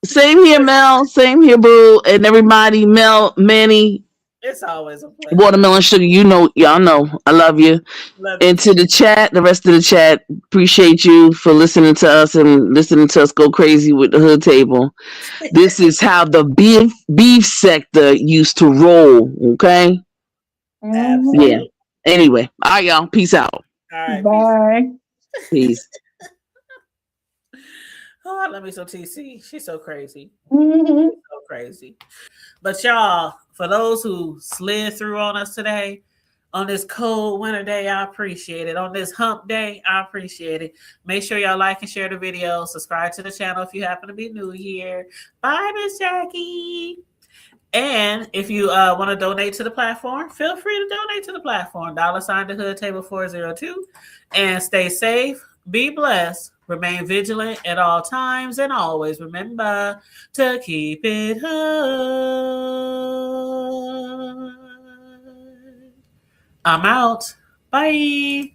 Same here, Mel. Same here, boo. And everybody, Mel, Manny, It's always a pleasure. Watermelon Sugar. Y'all know. I love you. Love you. And to the chat, the rest of the chat, appreciate you for listening to us and listening to us go crazy with the hood table. This is how the beef sector used to roll. Okay. Absolutely. Yeah. Anyway, all right, y'all. Peace out. All right. Bye. Peace. Oh, I love me some TC. She's so crazy. Mm-hmm. So crazy. But y'all, for those who slid through on us today, on this cold winter day, I appreciate it. On this hump day, I appreciate it. Make sure y'all like and share the video. Subscribe to the channel if you happen to be new here. Bye, Miss Jackie. And if you want to donate to the platform, feel free to donate to the platform. $ the hood table 402. And stay safe. Be blessed. Remain vigilant at all times. And always remember to keep it hood. I'm out. Bye.